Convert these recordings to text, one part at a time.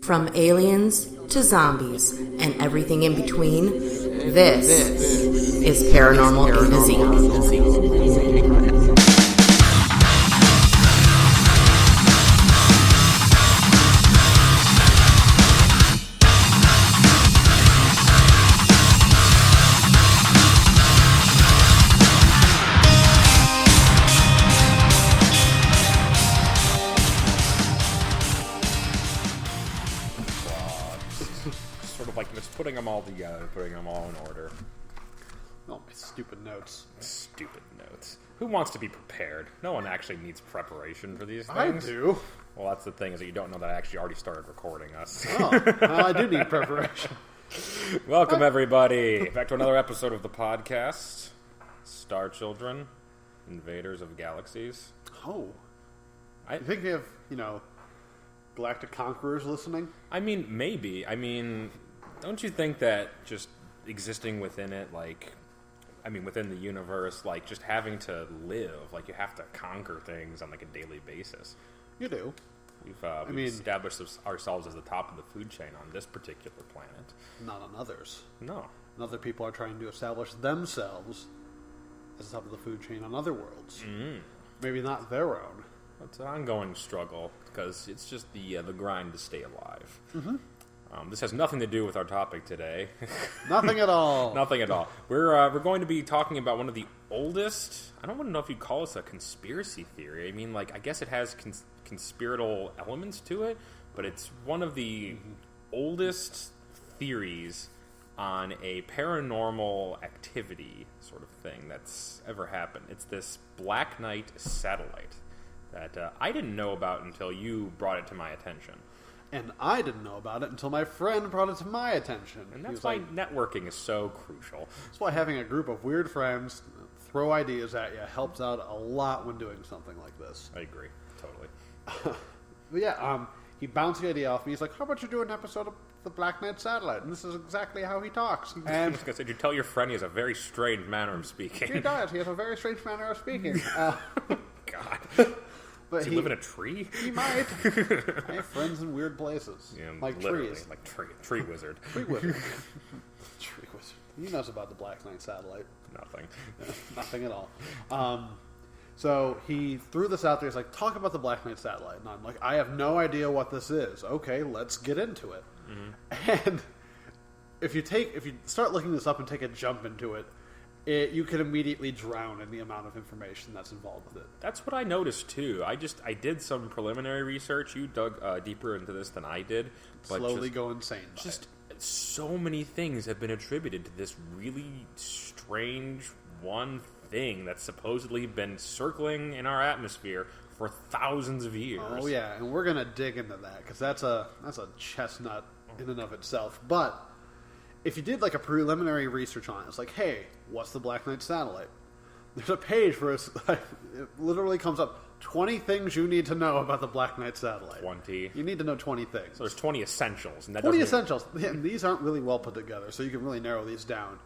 From aliens to zombies and everything in between, this is Paranormal Physique. Putting them all together, putting them all in order. Oh, my stupid notes. Stupid notes. Who wants to be prepared? No one actually needs preparation for these things. I do. Well, that's the thing, is that you don't know that I actually already started recording us. Oh, well, I do need preparation. Welcome, everybody, back to another episode of the podcast. Star Children, Invaders of Galaxies. Oh. I think we have, galactic conquerors listening? I mean, maybe. Don't you think that just existing within it, within the universe, just having to live, you have to conquer things on, a daily basis? You do. We've established ourselves as the top of the food chain on this particular planet. Not on others. No. And other people are trying to establish themselves as the top of the food chain on other worlds. Mm. Maybe not their own. It's an ongoing struggle, because it's just the grind to stay alive. Mm-hmm. This has nothing to do with our topic today. Nothing at all. Nothing at all. We're going to be talking about one of the oldest. I don't want to know if you'd call this a conspiracy theory. I guess it has conspiratorial elements to it, but it's one of the oldest theories on a paranormal activity sort of thing that's ever happened. It's this Black Knight satellite that I didn't know about until you brought it to my attention. And I didn't know about it until my friend brought it to my attention. And that's why networking is so crucial. That's why having a group of weird friends throw ideas at you helps out a lot when doing something like this. I agree. Totally. But yeah, he bounced the idea off me. He's like, how about you do an episode of the Black Knight Satellite? And this is exactly how he talks. And I was going to say, you tell your friend he has a very strange manner of speaking. He does. He has a very strange manner of speaking. God. Does he live in a tree? He might. I have friends in weird places. Yeah, like trees. Like tree wizard. Tree wizard. Tree wizard. He knows about the Black Knight satellite. Nothing. Nothing at all. So he threw this out there. He's like, talk about the Black Knight satellite. And I'm like, I have no idea what this is. Okay, let's get into it. Mm-hmm. And if you start looking this up and take a jump into it, you can immediately drown in the amount of information that's involved with it. That's what I noticed, too. I did some preliminary research. You dug deeper into this than I did. But slowly go insane. So many things have been attributed to this really strange one thing that's supposedly been circling in our atmosphere for thousands of years. Oh, yeah, and we're going to dig into that, because that's a chestnut in and of itself. But if you did a preliminary research on it, it's like, hey, what's the Black Knight satellite? There's a page where it literally comes up, 20 things you need to know about the Black Knight satellite. 20. You need to know 20 things. So there's 20 essentials. And 20 essentials. And these aren't really well put together, so you can really narrow these down.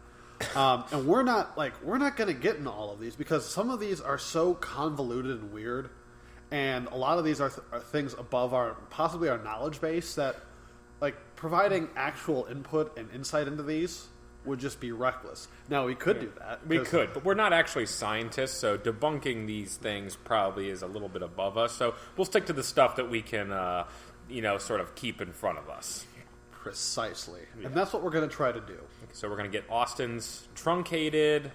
And we're not going to get into all of these, because some of these are so convoluted and weird, and a lot of these are things above possibly our knowledge base that providing actual input and insight into these would just be reckless. Now, we could do that. We could, but we're not actually scientists, so debunking these things probably is a little bit above us. So we'll stick to the stuff that we can, sort of keep in front of us. Precisely. Yeah. And that's what we're going to try to do. Okay, so we're going to get Austin's truncated,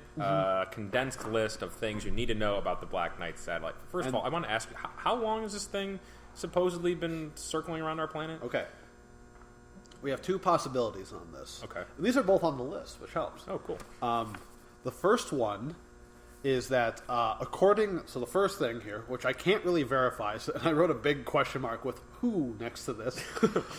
condensed list of things you need to know about the Black Knight satellite. First of all, I want to ask you, how long has this thing supposedly been circling around our planet? Okay. We have two possibilities on this. Okay. And these are both on the list, which helps. Oh, cool. The first one is that so the first thing here, which I can't really verify, and I wrote a big question mark with who next to this.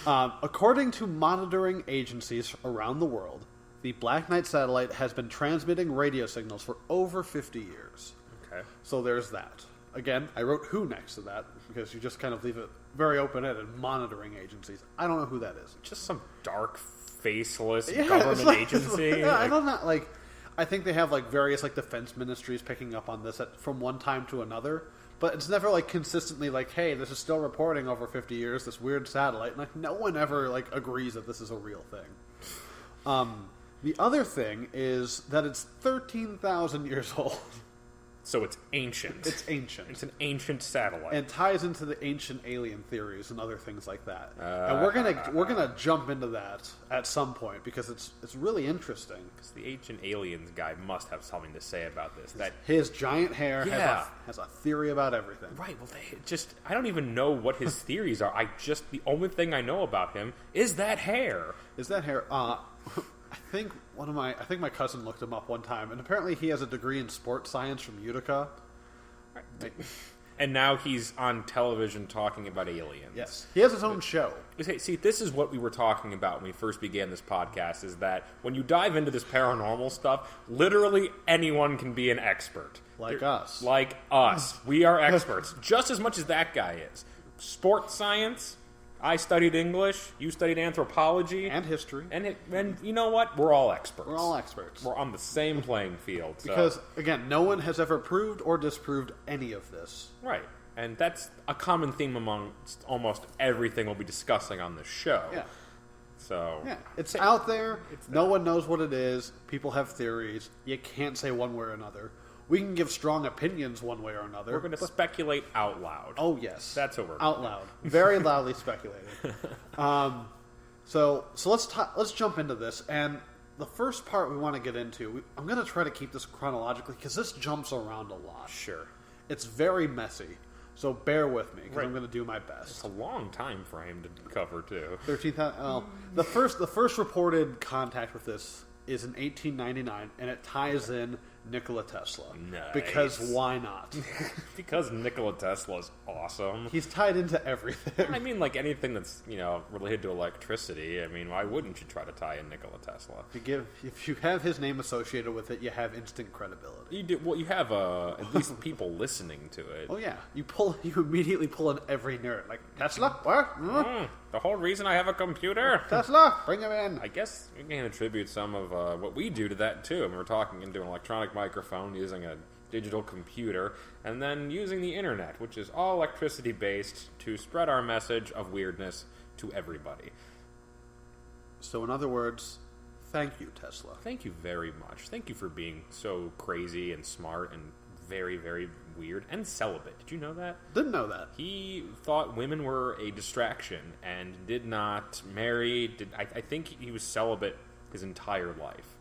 According to monitoring agencies around the world, the Black Knight satellite has been transmitting radio signals for over 50 years. Okay. So there's that. Again, I wrote who next to that, because you just kind of leave it very open-ended. Monitoring agencies. I don't know who that is. Just some dark, faceless government agency. I don't know, I think they have various defense ministries picking up on this from one time to another. But it's never like consistently like, hey, this is still reporting over 50 years, this weird satellite. And like no one ever like agrees that this is a real thing. The other thing is that it's 13,000 years old. So it's ancient. It's ancient. It's an ancient satellite. And ties into the ancient alien theories and other things like that. And we're gonna jump into that at some point because it's really interesting. Because the ancient aliens guy must have something to say about this. That his giant hair has a theory about everything. Right. Well, I don't even know what his theories are. The only thing I know about him is that hair. I think my cousin looked him up one time, and apparently he has a degree in sports science from Utica. And now he's on television talking about aliens. Yes, he has his own show. See, this is what we were talking about when we first began this podcast, is that when you dive into this paranormal stuff, literally anyone can be an expert. Like us. Like us. We are experts, just as much as that guy is. Sports science... I studied English, you studied anthropology. And history. And you know what? We're all experts. We're all experts. We're on the same playing field. So. Because, again, no one has ever proved or disproved any of this. Right. And that's a common theme amongst almost everything we'll be discussing on this show. Yeah. So... Yeah. It's out there. No one knows what it is. People have theories. You can't say one way or another. We can give strong opinions one way or another. We're going to speculate out loud. Oh, yes. That's what we're out doing. loud. Very loudly speculating. So let's jump into this. And the first part we want to get into, I'm going to try to keep this chronologically because this jumps around a lot. Sure. It's very messy. So bear with me because I'm going to do my best. It's a long time frame to cover, too. 13,000. The first reported contact with this is in 1899, and it ties in Nikola Tesla. Nice. Because why not? Because Nikola Tesla's awesome. He's tied into everything. I mean, like anything that's, related to electricity, I mean, why wouldn't you try to tie in Nikola Tesla? If you have his name associated with it, you have instant credibility. You do. Well, you have at least people listening to it. Oh yeah, you immediately pull in every nerd. Like, Tesla? What? The whole reason I have a computer. Tesla, bring him in. I guess we can attribute some of what we do to that too. I mean, we're talking into an electronic microphone using a digital computer and then using the internet, which is all electricity based, to spread our message of weirdness to everybody. So in other words, thank you, Tesla. Thank you very much. Thank you for being so crazy and smart and very, very weird and celibate. Did you know that? Didn't know that. He thought women were a distraction and did not marry. I think he was celibate his entire life.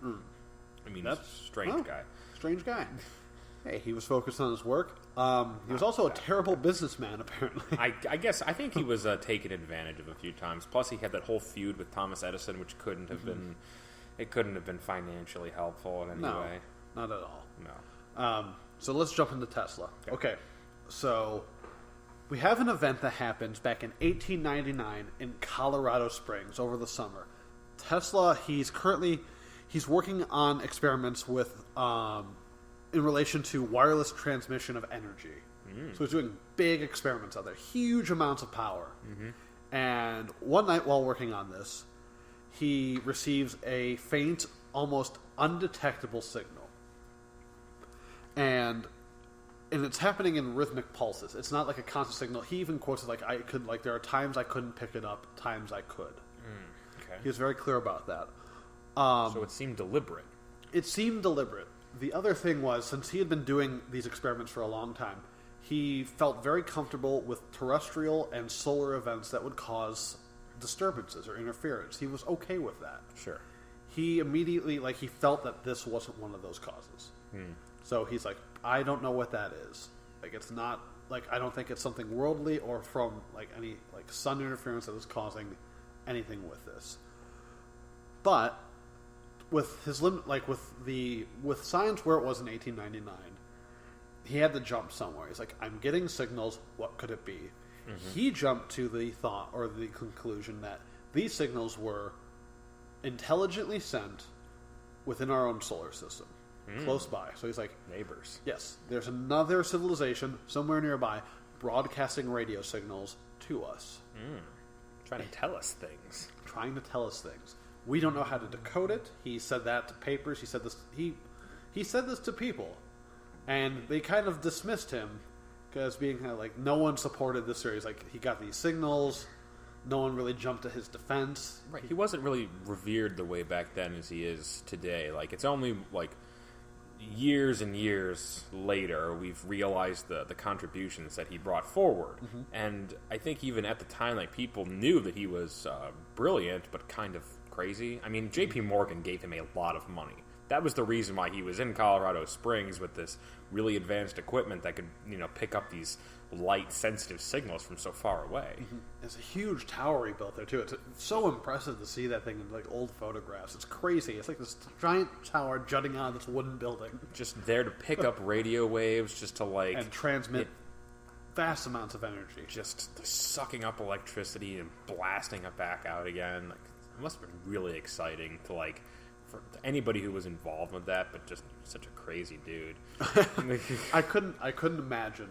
I mean, that's a strange guy. Strange guy. Hey, he was focused on his work. He was also a terrible businessman, apparently. I think he was taken advantage of a few times. Plus, he had that whole feud with Thomas Edison, which couldn't have been. It couldn't have been financially helpful in any way. Not at all. No. So let's jump into Tesla. Okay. So we have an event that happens back in 1899 in Colorado Springs over the summer. Tesla, he's working on experiments with in relation to wireless transmission of energy. So he's doing big experiments out there, huge amounts of power. And one night while working on this, he receives a faint, almost undetectable signal. And it's happening in rhythmic pulses. It's not like a constant signal. He even quotes it like there are times I couldn't pick it up, times I could. Okay. He was very clear about that. So it seemed deliberate. It seemed deliberate. The other thing was, since he had been doing these experiments for a long time, he felt very comfortable with terrestrial and solar events that would cause disturbances or interference. He was okay with that. Sure. He immediately, he felt that this wasn't one of those causes. So he's like, I don't know what that is. It's not, I don't think it's something worldly or from, any, sun interference that is causing anything with this. But with his limit, with science where it was in 1899, he had to jump somewhere. He's like, I'm getting signals. What could it be? He jumped to the thought or the conclusion that these signals were intelligently sent within our own solar system, close by. So he's like, neighbors. Yes, there's another civilization somewhere nearby broadcasting radio signals to us. Trying to tell us things. We don't know how to decode it. He said that to papers. He said this to people, and they kind of dismissed him Because being kind of like, no one supported this series. Like, he got these signals, no one really jumped to his defense. Right, he wasn't really revered the way back then as he is today. Like, it's only, like, years and years later we've realized the contributions that he brought forward. Mm-hmm. And I think even at the time, like, people knew that he was brilliant, but kind of crazy. I mean, J.P. Morgan gave him a lot of money. That was the reason why he was in Colorado Springs with this really advanced equipment that could, pick up these light, sensitive signals from so far away. Mm-hmm. There's a huge tower he built there, too. It's so impressive to see that thing in, like, old photographs. It's crazy. It's like this giant tower jutting out of this wooden building. Just there to pick up radio waves, just to, like... And transmit vast amounts of energy. Just sucking up electricity and blasting it back out again. Like, it must have been really exciting to, like... for anybody who was involved with that, but just such a crazy dude. I couldn't imagine,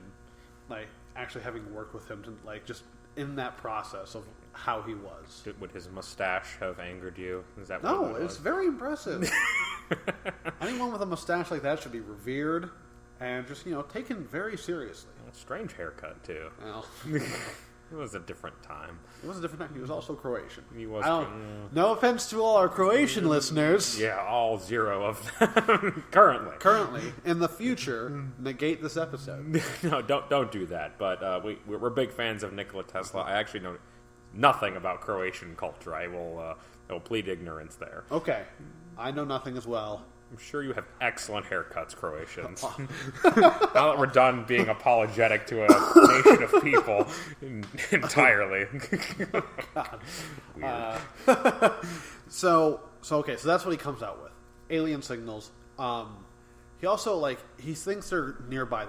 like, actually having worked with him to, like, just in that process of how he was. Would his mustache have angered you? Is that no? What it's very impressive. Anyone with a mustache like that should be revered and just taken very seriously. Well, strange haircut too. Well. It was a different time. It was a different time. He was also Croatian. He was. No offense to all our Croatian listeners. Yeah, all 0 of them. Currently. In the future, negate this episode. No, don't do that. But we're big fans of Nikola Tesla. I actually know nothing about Croatian culture. I will plead ignorance there. Okay. I know nothing as well. I'm sure you have excellent haircuts, Croatians. Now that we're done being apologetic to a nation of people entirely. God. Weird. So that's what he comes out with. Alien signals. He also, he thinks they're nearby.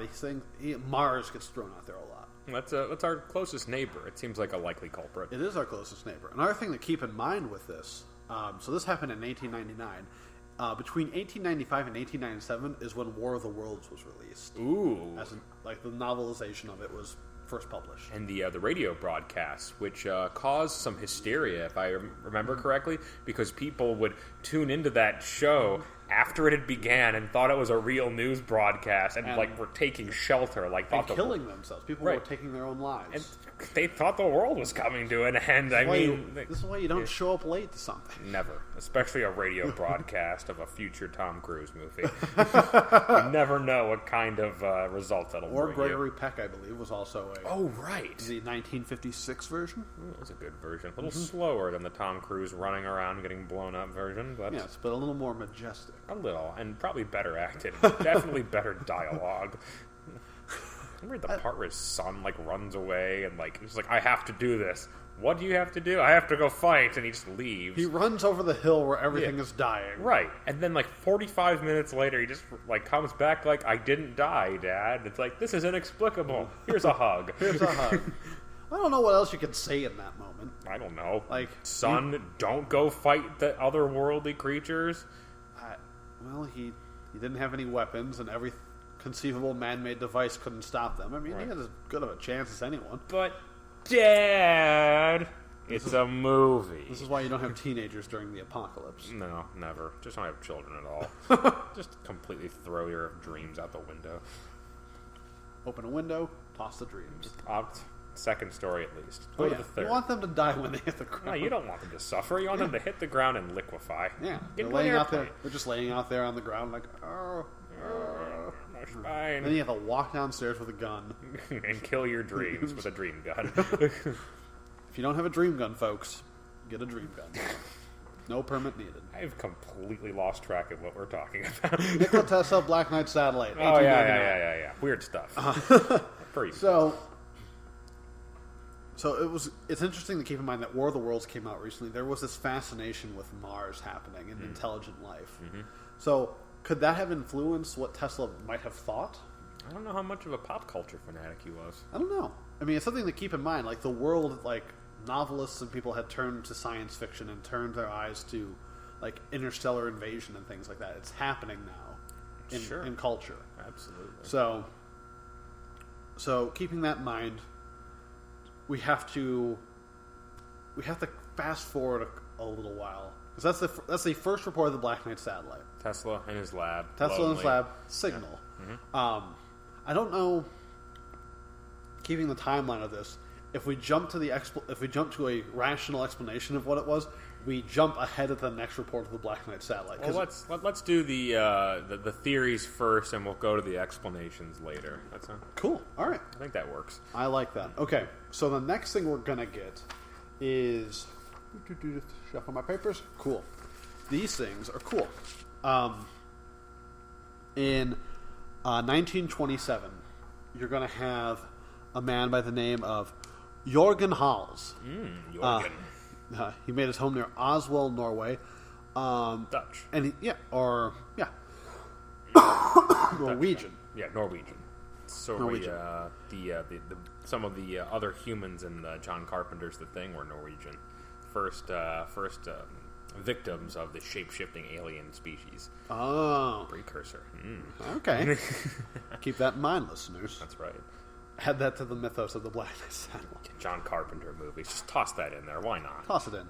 Mars gets thrown out there a lot. That's our closest neighbor. It seems like a likely culprit. It is our closest neighbor. Another thing to keep in mind with this, so this happened in 1899. Between 1895 and 1897 is when War of the Worlds was released. Ooh. As in, the novelization of it was first published. And the radio broadcast, which caused some hysteria, if I remember correctly, because people would tune into that show after it had began and thought it was a real news broadcast and were taking shelter. And killing themselves. People were taking their own lives. And they thought the world was coming to an end. This is why you don't show up late to something. Never. Especially a radio broadcast of a future Tom Cruise movie. You never know what kind of results that'll bring. Or Gregory Peck, I believe, was also a... Oh, right. The 1956 version? That's a good version. A little slower than the Tom Cruise running around getting blown up version. But yes, but a little more majestic. A little. And probably better acted. Definitely better dialogue. Remember the part where his son, runs away and, he's like, I have to do this. What do you have to do? I have to go fight. And he just leaves. He runs over the hill where everything is dying. Right. And then, 45 minutes later, he just, comes back I didn't die, Dad. It's this is inexplicable. Here's a hug. Here's a hug. I don't know what else you could say in that moment. I don't know. Son, don't go fight the otherworldly creatures. He didn't have any weapons, and every conceivable man-made device couldn't stop them. I mean, he had as good of a chance as anyone. But, Dad, it's a movie. This is why you don't have teenagers during the apocalypse. No, never. Just don't have children at all. Just completely throw your dreams out the window. Open a window, toss the dreams. Second story at least. Go to the third. You want them to die when they hit the ground. No, you don't want them to suffer. You want them to hit the ground and liquefy. Yeah. They're laying out there. They're just laying out there on the ground my spine. Then you have to walk downstairs with a gun. And kill your dreams with a dream gun. If you don't have a dream gun, folks, get a dream gun. No permit needed. I've completely lost track of what we're talking about. Nikola Tesla, Black Knight satellite. Oh, yeah. Weird stuff. Pretty So it's interesting to keep in mind that War of the Worlds came out recently. There was this fascination with Mars happening and intelligent life. Mm-hmm. So could that have influenced what Tesla might have thought? I don't know how much of a pop culture fanatic he was. I don't know. I mean, it's something to keep in mind. The world, novelists and people had turned to science fiction and turned their eyes to, interstellar invasion and things like that. It's happening now in culture. Absolutely. So keeping that in mind, we have to fast forward a little while, because that's the first report of the Black Knight satellite. Tesla in his lab. Signal. Yeah. Mm-hmm. I don't know. keeping the timeline of this, if we jump to a rational explanation of what it was, we jump ahead of the next report of the Black Knight satellite. Well, let's do the theories first, and we'll go to the explanations later. That's cool. All right, I think that works. I like that. Okay, so the next thing we're gonna get is shuffle my papers. Cool. These things are cool. In 1927, you're gonna have a man by the name of Jorgen Hals. Jorgen. He made his home near Oslo, Norway. Dutch. And Norwegian. Yeah, Norwegian. So Norwegian. Some of the other humans in John Carpenter's The Thing were Norwegian. First victims of the shape-shifting alien species. Oh. Precursor. Okay. Keep that in mind, listeners. That's right. Add that to the mythos of the Black Knight satellite. John Carpenter movies. Just toss that in there. Why not? Toss it in.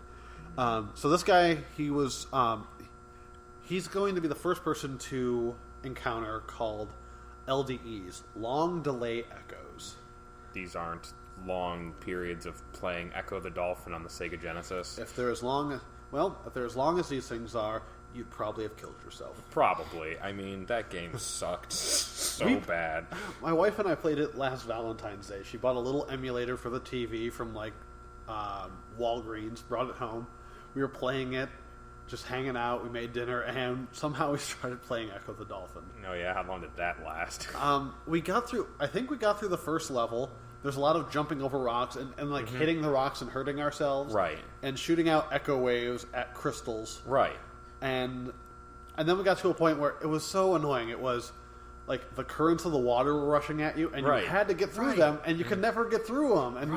So this guy, he's going to be the first person to encounter called LDEs, long delay echoes. These aren't long periods of playing Echo the Dolphin on the Sega Genesis. If they're as long as these things are, you'd probably have killed yourself. Probably. I mean, that game sucked so bad. My wife and I played it last Valentine's Day. She bought a little emulator for the TV from Walgreens, brought it home. We were playing it, just hanging out. We made dinner, and somehow we started playing Echo the Dolphin. Oh yeah, how long did that last? We got through the first level. There's a lot of jumping over rocks and hitting the rocks and hurting ourselves. Right. And shooting out echo waves at crystals. Right. And then we got to a point where it was so annoying. It was like the currents of the water were rushing at you, and you had to get through them, and you could never get through them. And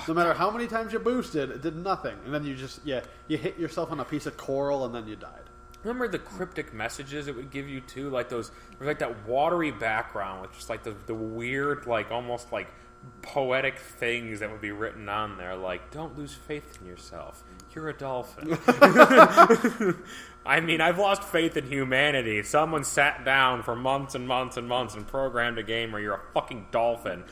no matter how many times you boosted, it did nothing. And then you just you hit yourself on a piece of coral, and then you died. Remember the cryptic messages it would give you too, like those, like that watery background with just like the weird, like almost like poetic things that would be written on there, like "Don't lose faith in yourself. You're a dolphin." I mean, I've lost faith in humanity. Someone sat down for months and months and months and programmed a game where you're a fucking dolphin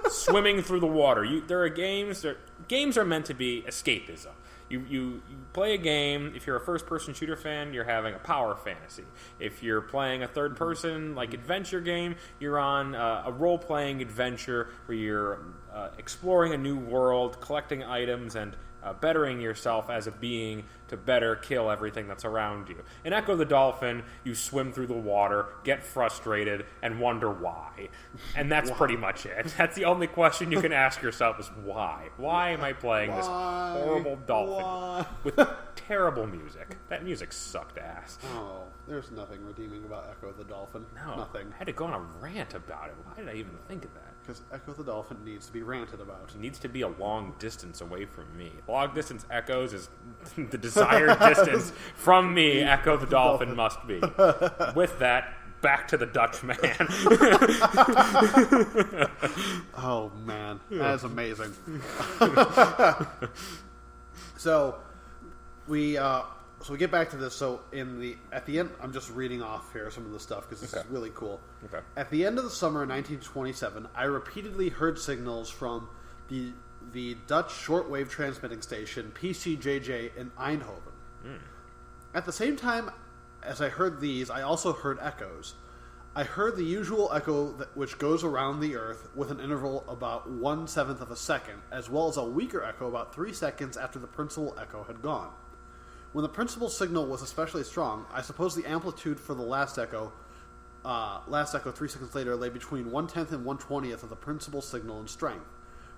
swimming through the water. Games are meant to be escapism. You play a game. If you're a first-person shooter fan, you're having a power fantasy. If you're playing a third-person adventure game, you're on a role-playing adventure where you're exploring a new world, collecting items, and bettering yourself as a being to better kill everything that's around you. In Echo the Dolphin, you swim through the water, get frustrated, and wonder why. And that's pretty much it. That's the only question you can ask yourself is why? Why am I playing this horrible dolphin with terrible music? That music sucked ass. Oh, there's nothing redeeming about Echo the Dolphin. No, nothing. I had to go on a rant about it. Why did I even think of that? Because Echo the Dolphin needs to be ranted about. It needs to be a long distance away from me. Long distance echoes is the desired distance from me. Echo the Dolphin must be. With that, back to the Dutch man. Oh man, that is amazing. So we get back to this. So at the end, I'm just reading off here some of the stuff because this is really cool. Okay. At the end of the summer of 1927, I repeatedly heard signals from the Dutch shortwave transmitting station PCJJ in Eindhoven. At the same time as I heard these, I also heard echoes. I heard the usual echo which goes around the Earth with an interval about 1/7 of a second, as well as a weaker echo about 3 seconds after the principal echo had gone. When the principal signal was especially strong, I suppose the amplitude for the last echo 3 seconds later lay between 1/10 and 1/20 of the principal signal in strength.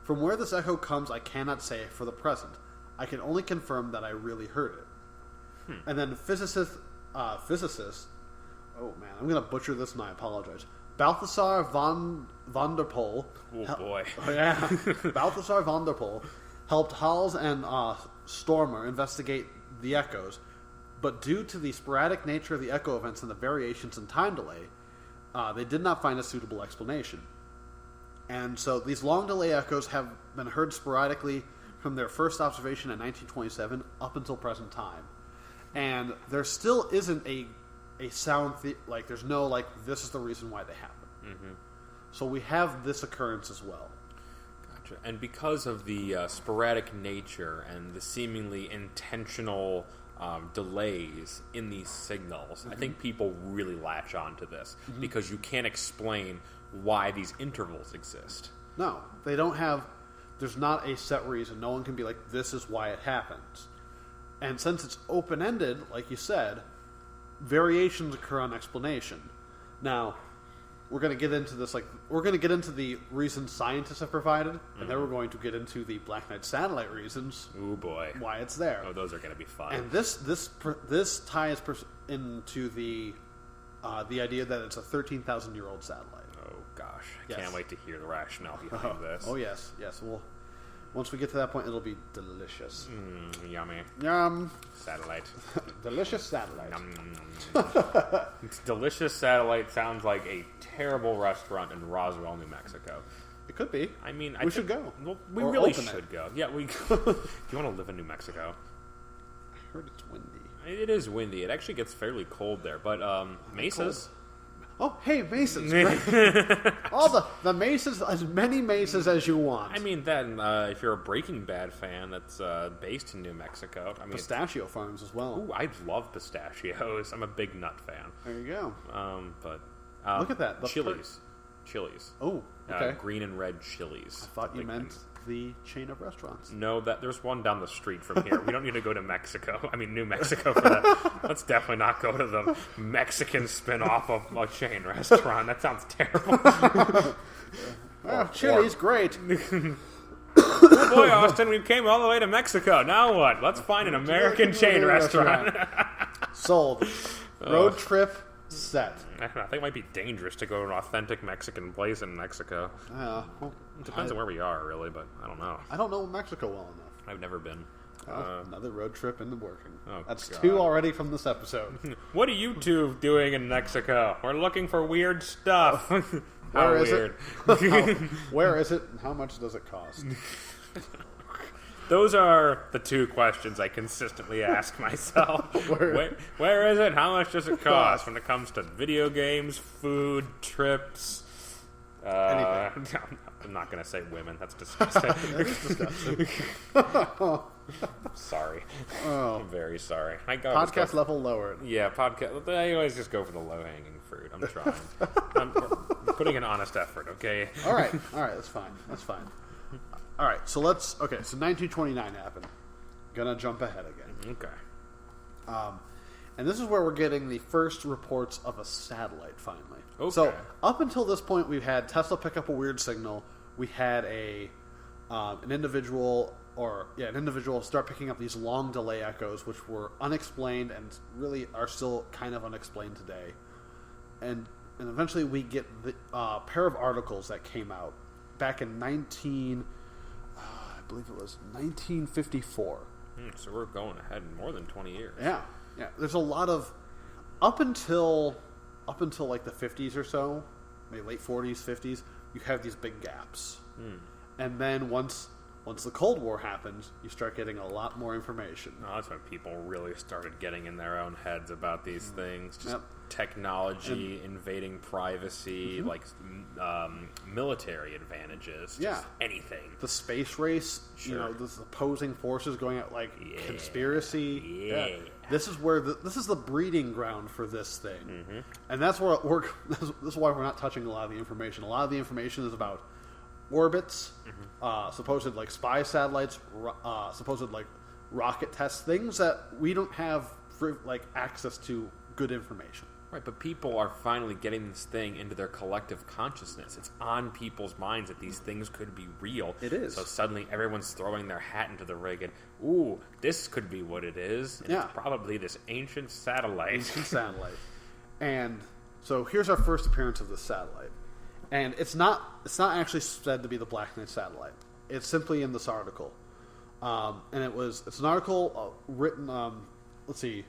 From where this echo comes, I cannot say for the present. I can only confirm that I really heard it. And then physicist, oh man, I'm going to butcher this and I apologize. Balthasar van der Pol. Oh boy. Balthasar van der Pol helped Hals and Stormer investigate the echoes, but due to the sporadic nature of the echo events and the variations in time delay, they did not find a suitable explanation. And so these long delay echoes have been heard sporadically from their first observation in 1927 up until present time. And there still isn't a sound, there's no, this is the reason why they happen. So we have this occurrence as well. Gotcha. And because of the sporadic nature and the seemingly intentional delays in these signals, I think people really latch on to this because you can't explain why these intervals exist. No, they don't have... There's not a set reason. No one can be like, this is why it happens. And since it's open-ended, like you said, variations occur on explanation. Now, we're going to get into this, we're going to get into the reasons scientists have provided, and then we're going to get into the Black Knight satellite reasons. Ooh, boy. Why it's there. Oh, those are going to be fun. And this ties into the idea that it's a 13,000-year-old satellite. Oh, gosh. Yes. Can't wait to hear the rationale behind this. Oh, yes. Well, once we get to that point, it'll be delicious. Yummy. Yum. Satellite. Delicious satellite. Delicious Satellite sounds like a terrible restaurant in Roswell, New Mexico. It could be. I mean, we should go. Well, we Or really open it. should go. Yeah, we. Do you want to live in New Mexico? I heard it's windy. It is windy. It actually gets fairly cold there, but mesas. Oh, hey, mesas. All the mesas, as many mesas as you want. I mean, then if you're a Breaking Bad fan that's based in New Mexico, I mean, pistachio farms as well. Ooh, I love pistachios. I'm a big nut fan. There you go. But Look at that. The chilies. Oh, okay. Green and red chilies. I thought you meant the chain of restaurants. No, there's one down the street from here. We don't need to go to Mexico. I mean, New Mexico for that. Let's definitely not go to the Mexican spin-off of a chain restaurant. That sounds terrible. Chili's great. Oh boy, Austin, we came all the way to Mexico. Now what? Let's find an American chain restaurant. Sold. Road trip set. I think it might be dangerous to go to an authentic Mexican place in Mexico. Well, It depends on where we are, really, but I don't know. I don't know Mexico well enough. I've never been. Another road trip into working. Oh, That's God. 2 already from this episode. What are you two doing in Mexico? We're looking for weird stuff. Where is weird. it? Where is it? And how much does it cost? Those are the 2 questions I consistently ask myself. Where is it? How much does it cost when it comes to video games, food, trips? Anything. I'm not going to say women. That's disgusting. That is disgusting. Sorry. Oh. I'm very sorry. Podcast level lowered. Yeah, podcast. I always just go for the low-hanging fruit. I'm trying. I'm putting an honest effort, okay? All right, that's fine. All right, so 1929 happened. Gonna jump ahead again. Okay. And this is where we're getting the first reports of a satellite, finally. Okay. So, up until this point, we've had Tesla pick up a weird signal. We had an individual start picking up these long delay echoes, which were unexplained and really are still kind of unexplained today. And eventually we get the pair of articles that came out back in I believe it was 1954. So we're going ahead more than 20 years. Yeah. There's a lot of up until like the 50s or so, maybe late 40s, 50s. You have these big gaps, and then once the Cold War happened, you start getting a lot more information. No, that's when people really started getting in their own heads about these things. Just technology invading privacy, like military advantages, just anything. The space race, the opposing forces going at conspiracy. Yeah. This is where this is the breeding ground for this thing, and that's what this is why we're not touching a lot of the information. A lot of the information is about orbits, supposed spy satellites, supposed rocket tests, things that we don't have access to good information. Right, but people are finally getting this thing into their collective consciousness. It's on people's minds that these things could be real. It is. So suddenly everyone's throwing their hat into the ring and, ooh, this could be what it is. And it's probably this ancient satellite. And so here's our first appearance of this satellite. And it's not actually said to be the Black Knight satellite. It's simply in this article. And it's an article written, let's see.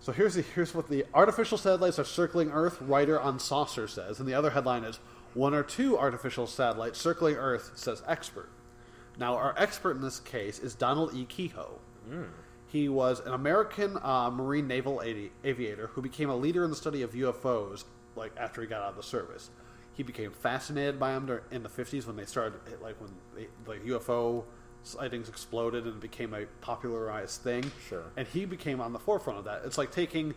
So here's what the artificial satellites are circling Earth, writer on saucer says. And the other headline is, 1 or 2 artificial satellites circling Earth, says expert. Now, our expert in this case is Donald E. Kehoe. He was an American Marine naval aviator who became a leader in the study of UFOs after he got out of the service. He became fascinated by them in the 50s when they started, when UFO sightings exploded and became a popularized thing. Sure. And he became on the forefront of that. It's like taking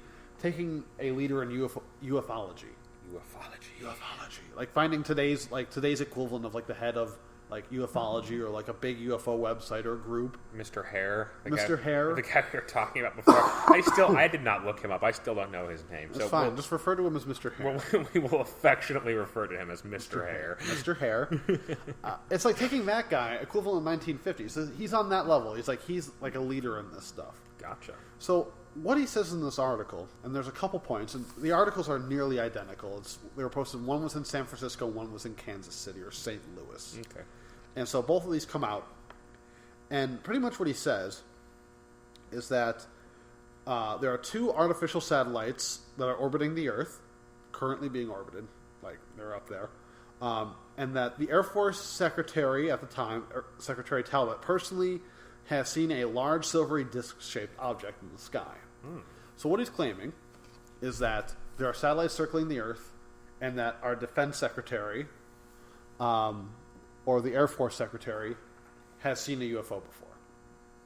a leader in ufology. Ufology. Like finding today's equivalent of like the head of like ufology or like a big UFO website or group. Mr. Hare. Mr. Hare. The guy we were talking about before. I did not look him up. I still don't know his name. That's fine. Just refer to him as Mr. Hare. We will affectionately refer to him as Mr. Hare. Mr. Hare. It's like taking that guy, equivalent of 1950s. He's on that level. He's like a leader in this stuff. Gotcha. So what he says in this article, and there's a couple points, and the articles are nearly identical. They were posted, one was in San Francisco, one was in Kansas City or St. Louis. Okay. And so both of these come out, and pretty much what he says is that there are 2 artificial satellites that are orbiting the Earth, currently being orbited, like they're up there, and that the Air Force Secretary at the time, Secretary Talbot, personally has seen a large silvery disc-shaped object in the sky. So what he's claiming is that there are satellites circling the Earth, and that our Defense Secretary, or the Air Force Secretary, has seen a UFO before.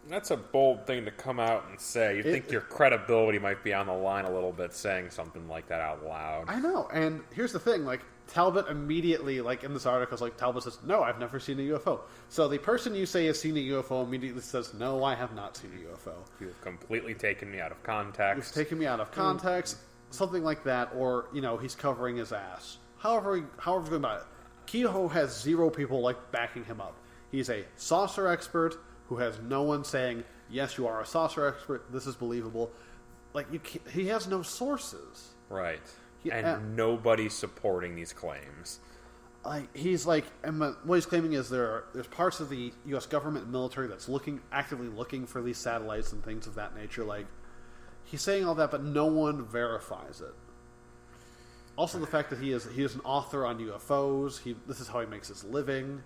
That's a bold thing to come out and say. You'd think your credibility might be on the line a little bit saying something like that out loud. I know, and here's the thing, like, Talbot immediately, like, in this article, like, Talbot says, no, I've never seen a UFO. So the person you say has seen a UFO immediately says, no, I have not seen a UFO. You've completely taken me out of context. You've taken me out of context, something like that, or, he's covering his ass. However he's going about it. Kehoe has 0 people, like, backing him up. He's a saucer expert who has no one saying, yes, you are a saucer expert, this is believable. Like, he has no sources. Right. And nobody supporting these claims. What he's claiming is there's parts of the U.S. government and military that's actively looking for these satellites and things of that nature. Like, he's saying all that, but no one verifies it. Also, the fact that he is an author on UFOs. This is how he makes his living.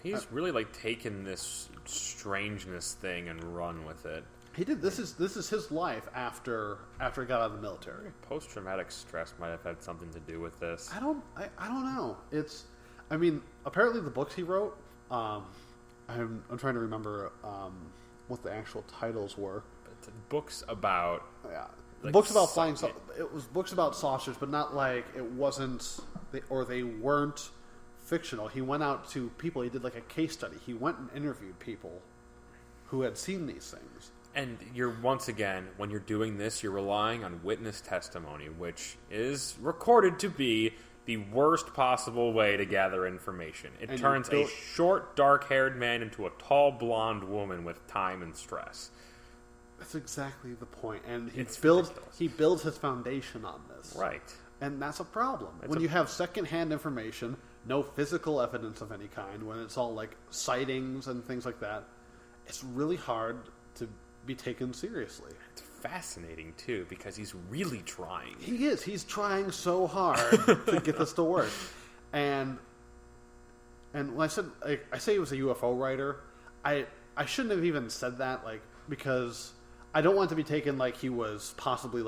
He's really taken this strangeness thing and run with it. He did. This is his life after he got out of the military. Post-traumatic stress might have had something to do with this. I don't know. Apparently the books he wrote. I'm trying to remember what the actual titles were. It's books about. Yeah. Books about flying saucers. It was books about saucers, but not like it wasn't, they weren't fictional. He went out to people. He did like a case study. He went and interviewed people who had seen these things. And once again, when you're doing this, you're relying on witness testimony, which is recorded to be the worst possible way to gather information. It turns a short, dark-haired man into a tall, blonde woman with time and stress. That's exactly the point. And he builds his foundation on this. Right. And that's a problem. When you have secondhand information, no physical evidence of any kind, when it's all like sightings and things like that, it's really hard to be taken seriously. It's fascinating, too, because he's really trying. He is. He's trying so hard to get this to work. And when I say he was a UFO writer, I shouldn't have even said that, because I don't want to be taken like he was possibly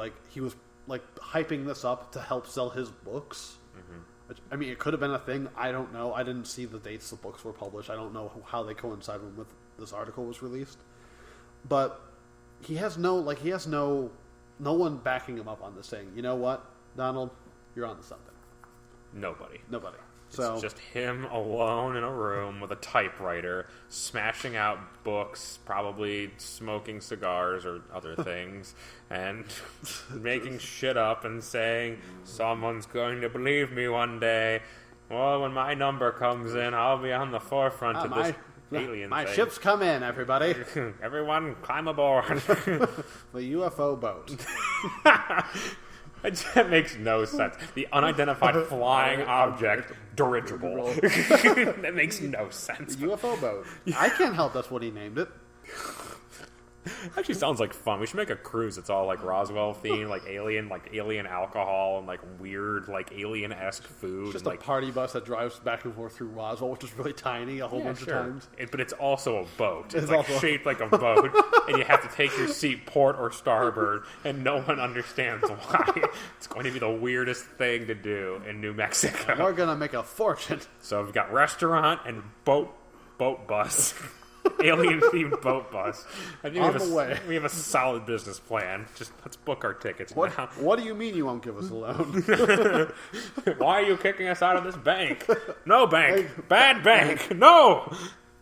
hyping this up to help sell his books. Mm-hmm. It could have been a thing. I don't know. I didn't see the dates the books were published. I don't know how they coincide with this article was released. But he has no one backing him up on this, saying, you know what, Donald, you're onto something. Nobody. So it's just him alone in a room with a typewriter, smashing out books, probably smoking cigars or other things, and making shit up and saying, someone's going to believe me one day. Well, when my number comes in, I'll be on the forefront of this alien my thing. Ship's come in, everybody. Everyone, climb aboard. The UFO boat. That makes no sense. The unidentified flying object, dirigible. That makes no sense. The UFO boat. I can't help that's what he named it. Actually sounds like fun. We should make a cruise. It's all like Roswell themed, like alien alcohol and like weird, like alien-esque food. It's just and, a party bus that drives back and forth through Roswell, which is really tiny a whole bunch of times. But it's also a boat. It's like shaped like a boat, and you have to take your seat port or starboard, and no one understands why. It's going to be the weirdest thing to do in New Mexico. We're going to make a fortune. So we've got restaurant and boat bus. Alien-themed boat bus. I think we have a solid business plan. Just let's book our tickets now. What do you mean you won't give us a loan? Why are you kicking us out of this bank? No bank. Bad bank. No!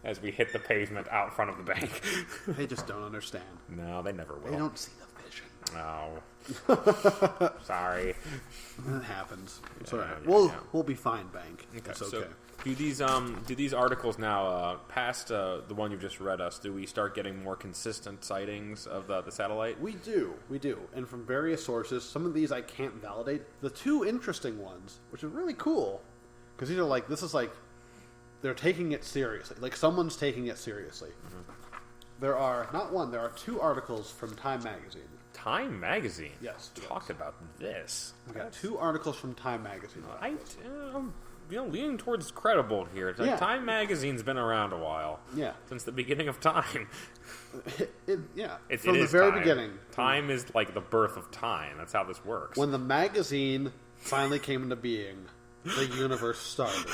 As we hit the pavement out front of the bank. They just don't understand. No, they never will. They don't see the vision. No. Sorry. It happens. It's all right. Yeah. We'll be fine, bank. Okay, It's okay. so do these articles now, past the one you've just read us, do we start getting more consistent sightings of the satellite? We do. And from various sources, some of these I can't validate. The two interesting ones, which is really cool, because these are like, this is like, they're taking it seriously. Like, someone's taking it seriously. Mm-hmm. There are, not one, there are two articles from Time Magazine. Time Magazine? Yes. Talk about this. We got two articles from Time Magazine. I'm leaning towards credible here. It's like Time Magazine's been around a while. Yeah. Since the beginning of time. From the very beginning. Time is like the birth of time. That's how this works. When the magazine finally came into being, the universe started.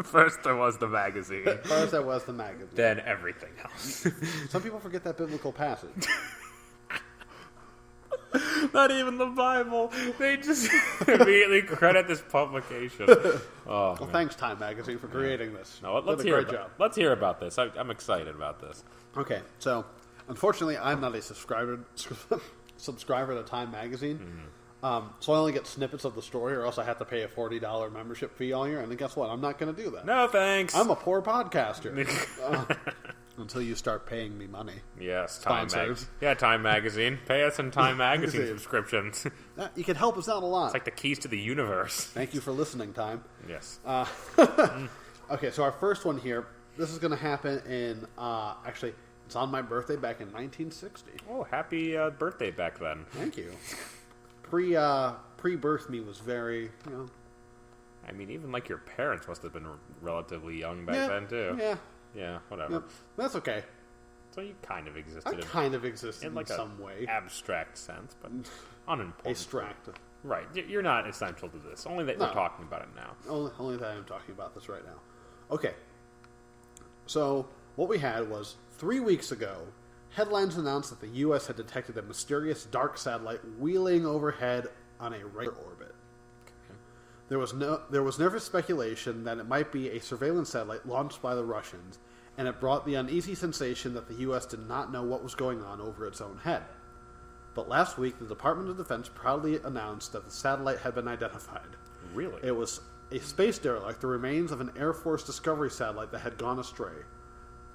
First there was the magazine. First there was the magazine. Then everything else. Some people forget that biblical passage. Not even the Bible. They just immediately credit this publication. Well, thanks, Time Magazine, for creating this. No, let's hear about, let's hear about this. I'm excited about this. Okay, so unfortunately, I'm not a subscriber to Time Magazine. Mm-hmm. So I only get snippets of the story, or else I have to pay a $40 membership fee all year. And then guess what? I'm not going to do that. No thanks. I'm a poor podcaster. Until you start paying me money. Yes, Time Magazine. Pay us some Time Magazine subscriptions. You can help us out a lot. It's like the keys to the universe. Thank you for listening, Time. Yes. Okay, so our first one here, this is going to happen in, actually, it's on my birthday back in 1960. Oh, happy birthday back then. Thank you. Pre-birth me was very, I mean, even like your parents must have been relatively young back then, too. Yeah, whatever. Yep. That's okay. So you kind of existed. I kind of existed in like some way. Abstract sense, but unimportant. Abstract. Right. You're not essential to this. Only that we're talking about it now. Only that I'm talking about this right now. Okay. So, what we had was, 3 weeks ago, headlines announced that the U.S. had detected a mysterious dark satellite wheeling overhead on a regular orbit. There was nervous speculation that it might be a surveillance satellite launched by the Russians, and it brought the uneasy sensation that the U.S. did not know what was going on over its own head. But last week, the Department of Defense proudly announced that the satellite had been identified. Really? It was a space derelict, the remains of an Air Force Discovery satellite that had gone astray.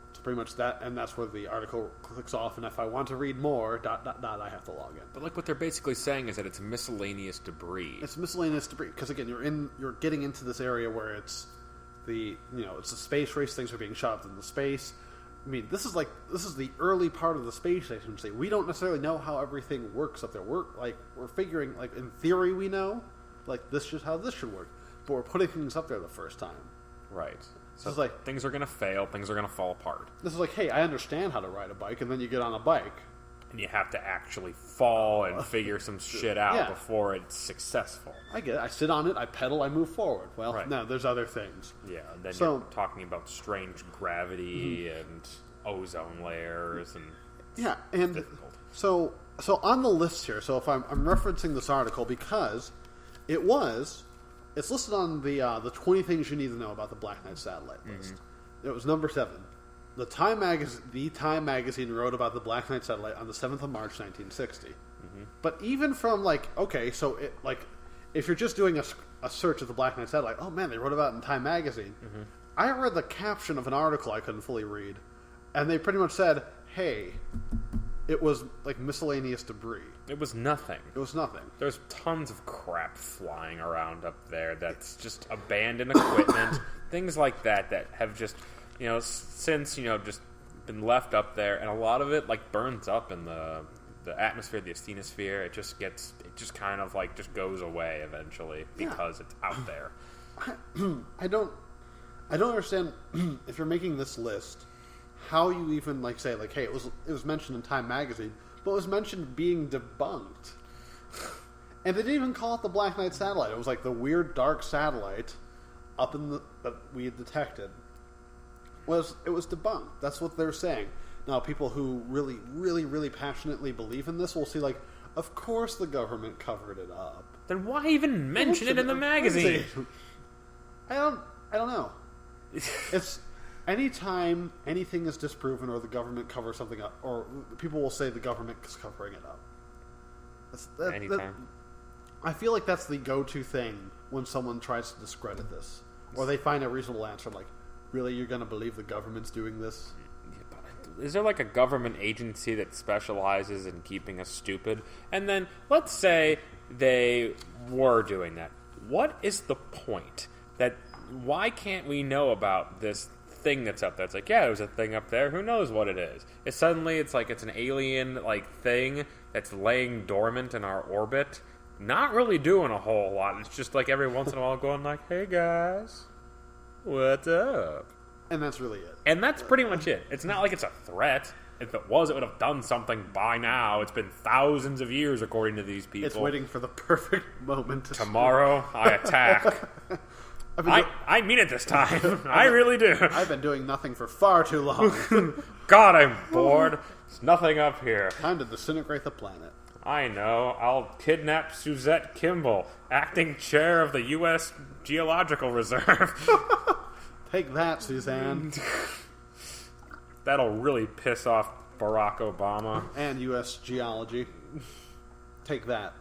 It's pretty much that, and that's where the article clicks off, and if I want to read more, ... I have to log in. But like what they're basically saying is that it's miscellaneous debris. It's miscellaneous debris, because again, you're getting into this area where it's it's a space race, things are being shot up into space. I mean, this is the early part of the space agency. We don't necessarily know how everything works up there. We're figuring, like, in theory we know, like, this is how this should work. But we're putting things up there the first time. Right. So it's like, things are going to fail, things are going to fall apart. This is like, hey, I understand how to ride a bike, and then you get on a bike. And you have to actually fall and figure some shit out before it's successful. I get it. I sit on it, I pedal, I move forward. Well, no, there's other things. Yeah, and then you're talking about strange gravity and ozone layers and and difficult. So on the list here, so if I'm referencing this article because it's listed on the 20 things you need to know about the Black Knight satellite list. It was number 7. The Time Magazine wrote about the Black Knight satellite on the 7th of March, 1960. But even from if you're just doing a search of the Black Knight satellite, oh man, they wrote about it in Time Magazine. I read the caption of an article I couldn't fully read, and they pretty much said, hey, it was like miscellaneous debris. It was nothing. There's tons of crap flying around up there that's just abandoned equipment, things like that have just, since, just been left up there, and a lot of it like burns up in the atmosphere, the asthenosphere. It just kind of like just goes away eventually because it's out there. I don't understand if you're making this list, how you even like say like, hey, it was mentioned in Time magazine, but it was mentioned being debunked, and they didn't even call it the Black Knight satellite. It was like the weird dark satellite up in that we had detected. It was debunked. That's what they're saying. Now, people who really, really, really passionately believe in this will see like, of course the government covered it up. Then why even mention it in the magazine? I don't know. It's anytime anything is disproven or the government covers something up, or people will say the government is covering it up. Anytime. I feel like that's the go-to thing when someone tries to discredit this, or they find a reasonable answer. Like, really, you're going to believe the government's doing this? Is there like a government agency that specializes in keeping us stupid? And then let's say they were doing that. What is the point? Why can't we know about this thing that's up there? It's like, yeah, there's a thing up there. Who knows what it is? It's like it's an alien like thing that's laying dormant in our orbit, not really doing a whole lot. It's just like every once in a while going like, hey guys, what's up? And that's really it. And that's pretty much it. It's not like it's a threat. If it was, it would have done something by now. It's been thousands of years, according to these people. It's waiting for the perfect moment to Tomorrow, I attack. I mean it this time. I really do. I've been doing nothing for far too long. God, I'm bored. There's nothing up here. Time to disintegrate the planet. I know. I'll kidnap Suzette Kimball, acting chair of the U.S. Geological Reserve. Take that, Suzanne. That'll really piss off Barack Obama. And U.S. Geology. Take that.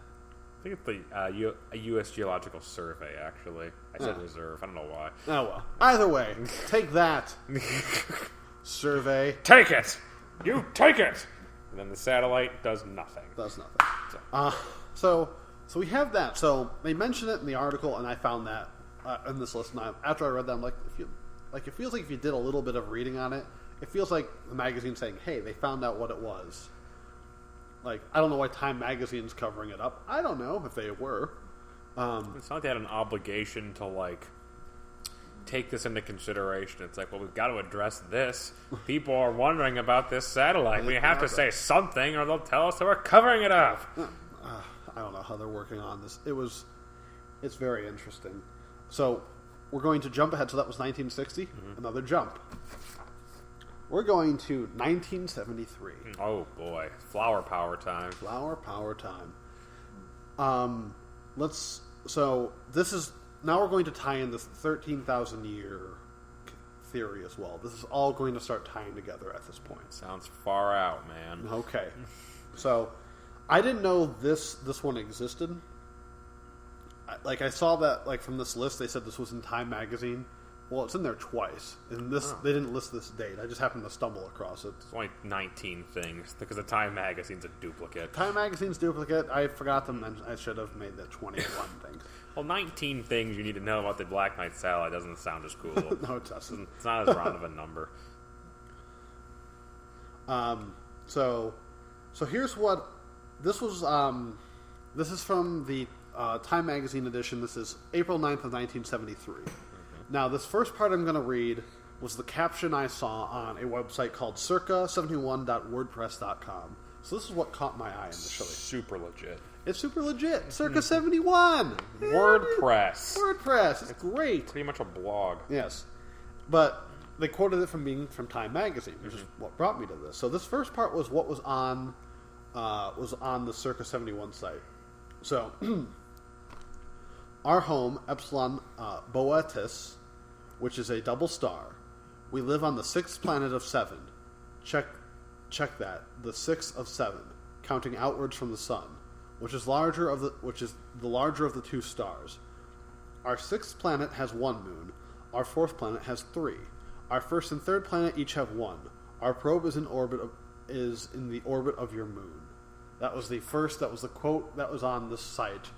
I think it's the U.S. Geological Survey, actually. I said reserve. I don't know why. Oh, well. Either way, take that. Survey. Take it! You take it! And then the satellite does nothing. Does nothing. So we have that. So they mention it in the article, and I found that in this list. And after I read that, I'm like, it feels like if you did a little bit of reading on it, it feels like the magazine saying, hey, they found out what it was. Like, I don't know why Time Magazine's covering it up. I don't know if they were. It's not like they had an obligation to, like, take this into consideration. It's like, well, we've got to address this. People are wondering about this satellite. We have to say something, or they'll tell us that we're covering it up. I don't know how they're working on this. It's very interesting. So, we're going to jump ahead. So that was 1960. Mm-hmm. Another jump. We're going to 1973. Oh, boy. Flower power time. Flower power time. So, this is... Now we're going to tie in this 13,000 year theory as well. This is all going to start tying together at this point. Sounds far out, man. Okay. So, I didn't know this one existed. I saw that, from this list, they said this was in Time Magazine. Well, it's in there twice. And they didn't list this date. I just happened to stumble across it. It's only 19 things, because the Time Magazine's a duplicate. Time Magazine's duplicate. I forgot to mention. I should have made that 21 things. Well, 19 things you need to know about the Black Knight satellite doesn't sound as cool. No, it doesn't. It's not as round of a number. So here's what... This was... this is from the Time Magazine edition. This is April 9th of 1973. Now, this first part I'm going to read was the caption I saw on a website called circa71.wordpress.com. So this is what caught my eye initially. Super legit. It's super legit. Circa 71. WordPress. WordPress. It's great. Pretty much a blog. Yes. But they quoted it from being from Time Magazine, which is what brought me to this. So this first part was what was on the Circa 71 site. So... Our home, Epsilon Boetis, which is a double star. We live on the sixth planet of 7. Check that. The sixth of 7, counting outwards from the sun, which is the larger of the two stars. Our sixth planet has 1 moon. Our fourth planet has 3. Our first and third planet each have 1. Our probe is in the orbit of your moon. That was the quote that was on this site.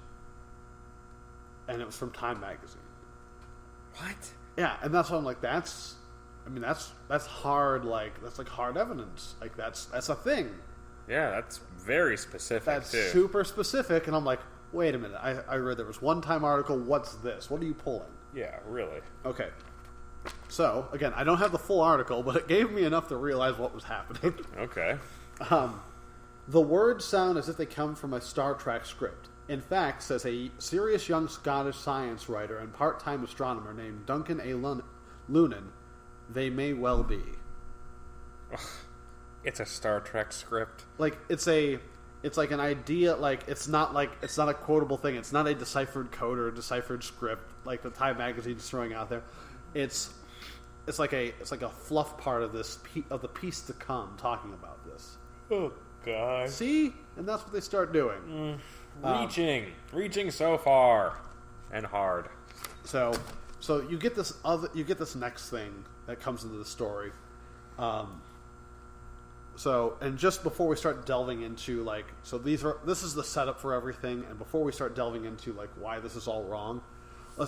And it was from Time Magazine. What? Yeah, and that's why I'm like, that's I mean, that's hard. Like that's like hard evidence. Like that's a thing. Yeah, that's very specific. That's too. super specific. And I'm like, wait a minute. I read there was one time article. What's this? What are you pulling? Yeah, really. Okay. So again, I don't have the full article, but it gave me enough to realize what was happening. Okay. The words sound as if they come from a Star Trek script. In fact, says a serious young Scottish science writer and part-time astronomer named Duncan A. Lunan, they may well be. It's a Star Trek script. Like it's like an idea. Like it's not a quotable thing. It's not a deciphered code or a deciphered script like the Time magazine's throwing out there. It's like a fluff part of of the piece to come talking about this. Oh God! See, and that's what they start doing. Reaching so far and hard. So you get this next thing that comes into the story. And just before we start delving into this is the setup for everything, and before we start delving into like why this is all wrong,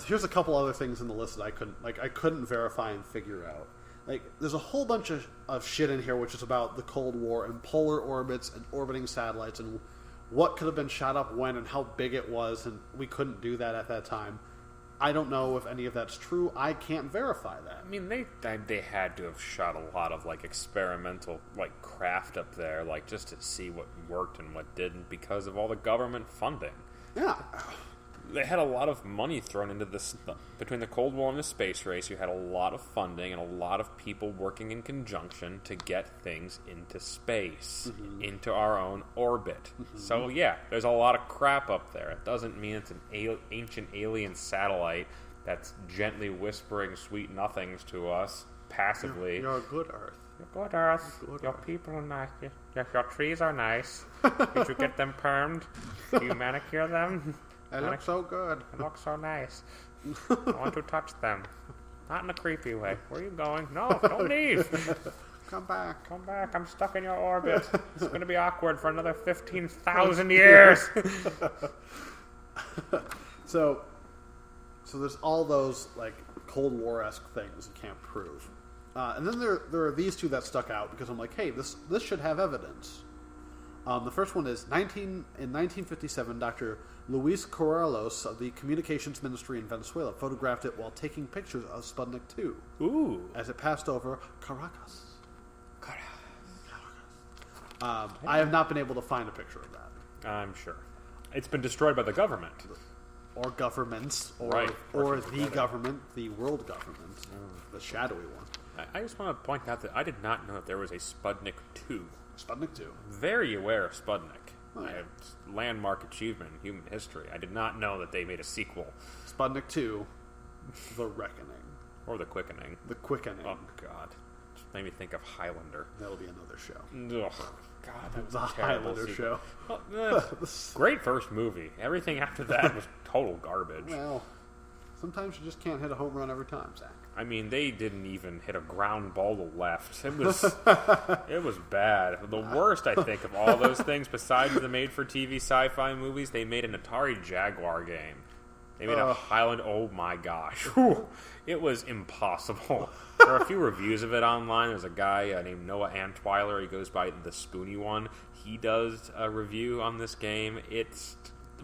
here's a couple other things in the list that I couldn't verify and figure out. Like there's a whole bunch of shit in here which is about the Cold War and polar orbits and orbiting satellites and what could have been shot up when and how big it was, and we couldn't do that at that time. I don't know if any of that's true. I can't verify that. I mean, they had to have shot a lot of like experimental like craft up there, like just to see what worked and what didn't because of all the government funding. Yeah. They had a lot of money thrown into this between the Cold War and the space race. You had a lot of funding and a lot of people working in conjunction to get things into space, into our own orbit. So yeah, there's a lot of crap up there. It doesn't mean it's an ancient alien satellite that's gently whispering sweet nothings to us passively. You're a good Earth. You're good Earth. Your people are nice. Your trees are nice. Did you get them permed? Do you manicure them? They look so good. They look so nice. I want to touch them. Not in a creepy way. Where are you going? No, don't leave. Come back. Come back. I'm stuck in your orbit. It's going to be awkward for another 15,000 years. So there's all those like Cold War-esque things you can't prove. And then there are these two that stuck out because I'm like, hey, this should have evidence. The first one is in 1957, Dr. Luis Corrales of the Communications Ministry in Venezuela photographed it while taking pictures of Sputnik 2. Ooh. As it passed over Caracas. I have not been able to find a picture of that. I'm sure. It's been destroyed by the government. Or governments. Or, right. or the government, the world government. The shadowy one. I just want to point out that I did not know that there was a Sputnik 2. Sputnik 2. Very aware of Sputnik. Oh, yeah. Landmark achievement in human history. I did not know that they made a sequel. Sputnik 2, The Reckoning. Or The Quickening. The Quickening. Oh, God. Just made me think of Highlander. That'll be another show. Ugh, God, that was The a terrible Highlander sequel. show. Well, great first movie. Everything after that was total garbage. Well, sometimes you just can't hit a home run every time, Zach. I mean, they didn't even hit a ground ball to left. It was bad. The worst, I think, of all those things, besides the made-for-TV sci-fi movies, they made an Atari Jaguar game. They made a Highland. Oh my gosh, whew. It was impossible. There are a few reviews of it online. There's a guy named Noah Antwiler. He goes by the Spoony One. He does a review on this game. It's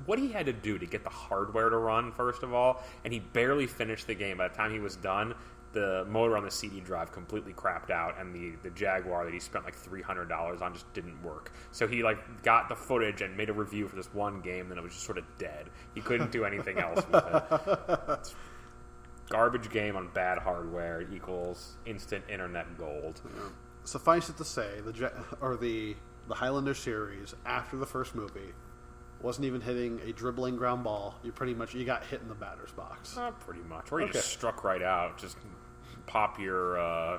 what he had to do to get the hardware to run, first of all, and he barely finished the game. By the time he was done, the motor on the CD drive completely crapped out, and the Jaguar that he spent like $300 on just didn't work. So he got the footage and made a review for this one game, and it was just sort of dead. He couldn't do anything else with it. It's garbage game on bad hardware equals instant internet gold. Yeah. Suffice it to say, the Highlander series after the first movie wasn't even hitting a dribbling ground ball. You got hit in the batter's box. Pretty much. Or you just struck right out. Just pop your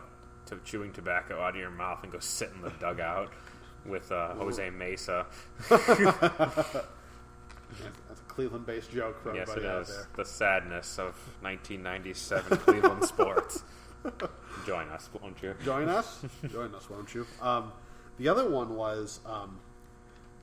chewing tobacco out of your mouth and go sit in the dugout with Jose Mesa. That's a Cleveland-based joke for everybody out there. Yes, it is. The sadness of 1997 Cleveland sports. Join us, won't you? Join us? Join us, won't you? The other one was...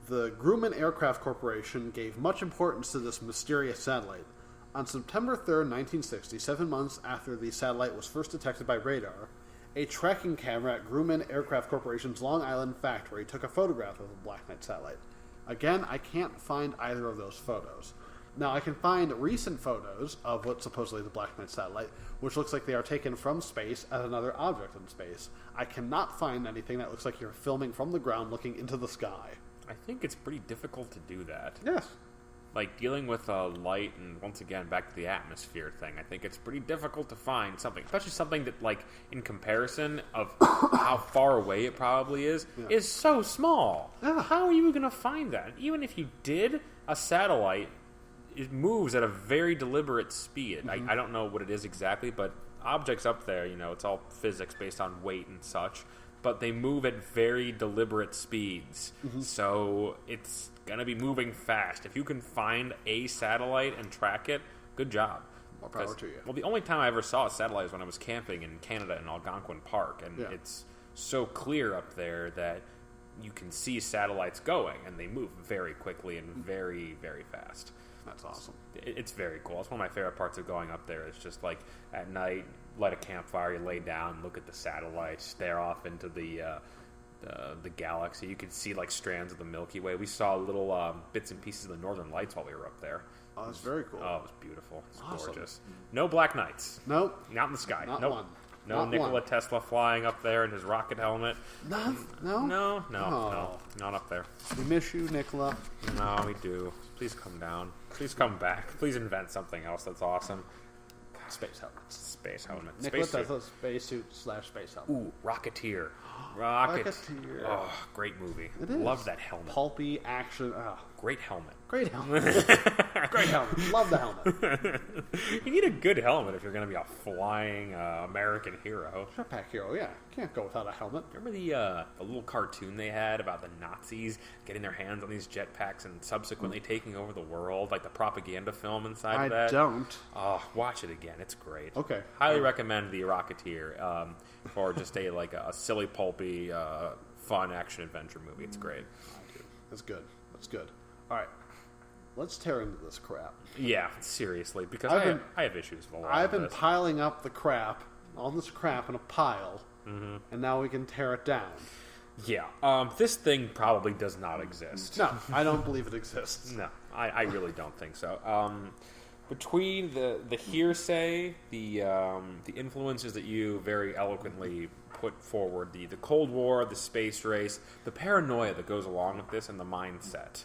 the Grumman Aircraft Corporation gave much importance to this mysterious satellite. On September 3rd, 1960, 7 months after the satellite was first detected by radar, a tracking camera at Grumman Aircraft Corporation's Long Island factory took a photograph of the Black Knight satellite. Again, I can't find either of those photos. Now, I can find recent photos of what's supposedly the Black Knight satellite, which looks like they are taken from space at another object in space. I cannot find anything that looks like you're filming from the ground looking into the sky. I think it's pretty difficult to do that. Yes. Like, dealing with light and, once again, back to the atmosphere thing, I think it's pretty difficult to find something, especially something that, like, in comparison of how far away it probably is so small. Yeah. How are you going to find that? Even if you did, a satellite, it moves at a very deliberate speed. I don't know what it is exactly, but objects up there, it's all physics based on weight and such, but they move at very deliberate speeds. So it's going to be moving fast. If you can find a satellite and track it, good job. More power to you. Well, the only time I ever saw a satellite was when I was camping in Canada in Algonquin Park, and it's so clear up there that you can see satellites going, and they move very quickly and very, very fast. That's awesome. It's very cool. It's one of my favorite parts of going up there. It's just like at night, light a campfire, you lay down, look at the satellites, stare off into the galaxy. You could see like strands of the Milky Way. We saw little bits and pieces of the Northern Lights while we were up there. Oh, that's very cool. Oh, it was beautiful. It's awesome. Gorgeous. No Black Knights. Nope. Not in the sky. Not nope. one. No Not Nikola one. Tesla flying up there in his rocket helmet. No? No. Oh. Not up there. We miss you, Nikola. No, we do. Please come down. Please come back. Please invent something else that's awesome. Space helmets. Space helmet. Nikola Space suit. Tesla spacesuit / space helmet. Ooh, Rocketeer. Rocket. Rocketeer. Oh, great movie. It is. Love that helmet. Pulpy action. Oh, Great helmet. great helmet. Great helmet. Love the helmet. You need a good helmet if you're going to be a flying American hero. Jetpack hero, yeah. Can't go without a helmet. Remember the little cartoon they had about the Nazis getting their hands on these jetpacks and subsequently taking over the world, like the propaganda film inside of that? I don't. Oh, watch it again. It's great. Okay. Highly recommend The Rocketeer for just a silly, pulpy, fun action-adventure movie. It's great. That's good. That's good. All right. Let's tear into this crap. Yeah, seriously, because I have issues with a lot I've of been this. piling up the crap, all this crap in a pile, and now we can tear it down. Yeah, this thing probably does not exist. No, I don't believe it exists. No, I really don't think so. Between the hearsay, the influences that you very eloquently put forward, the Cold War, the space race, the paranoia that goes along with this, and the mindset,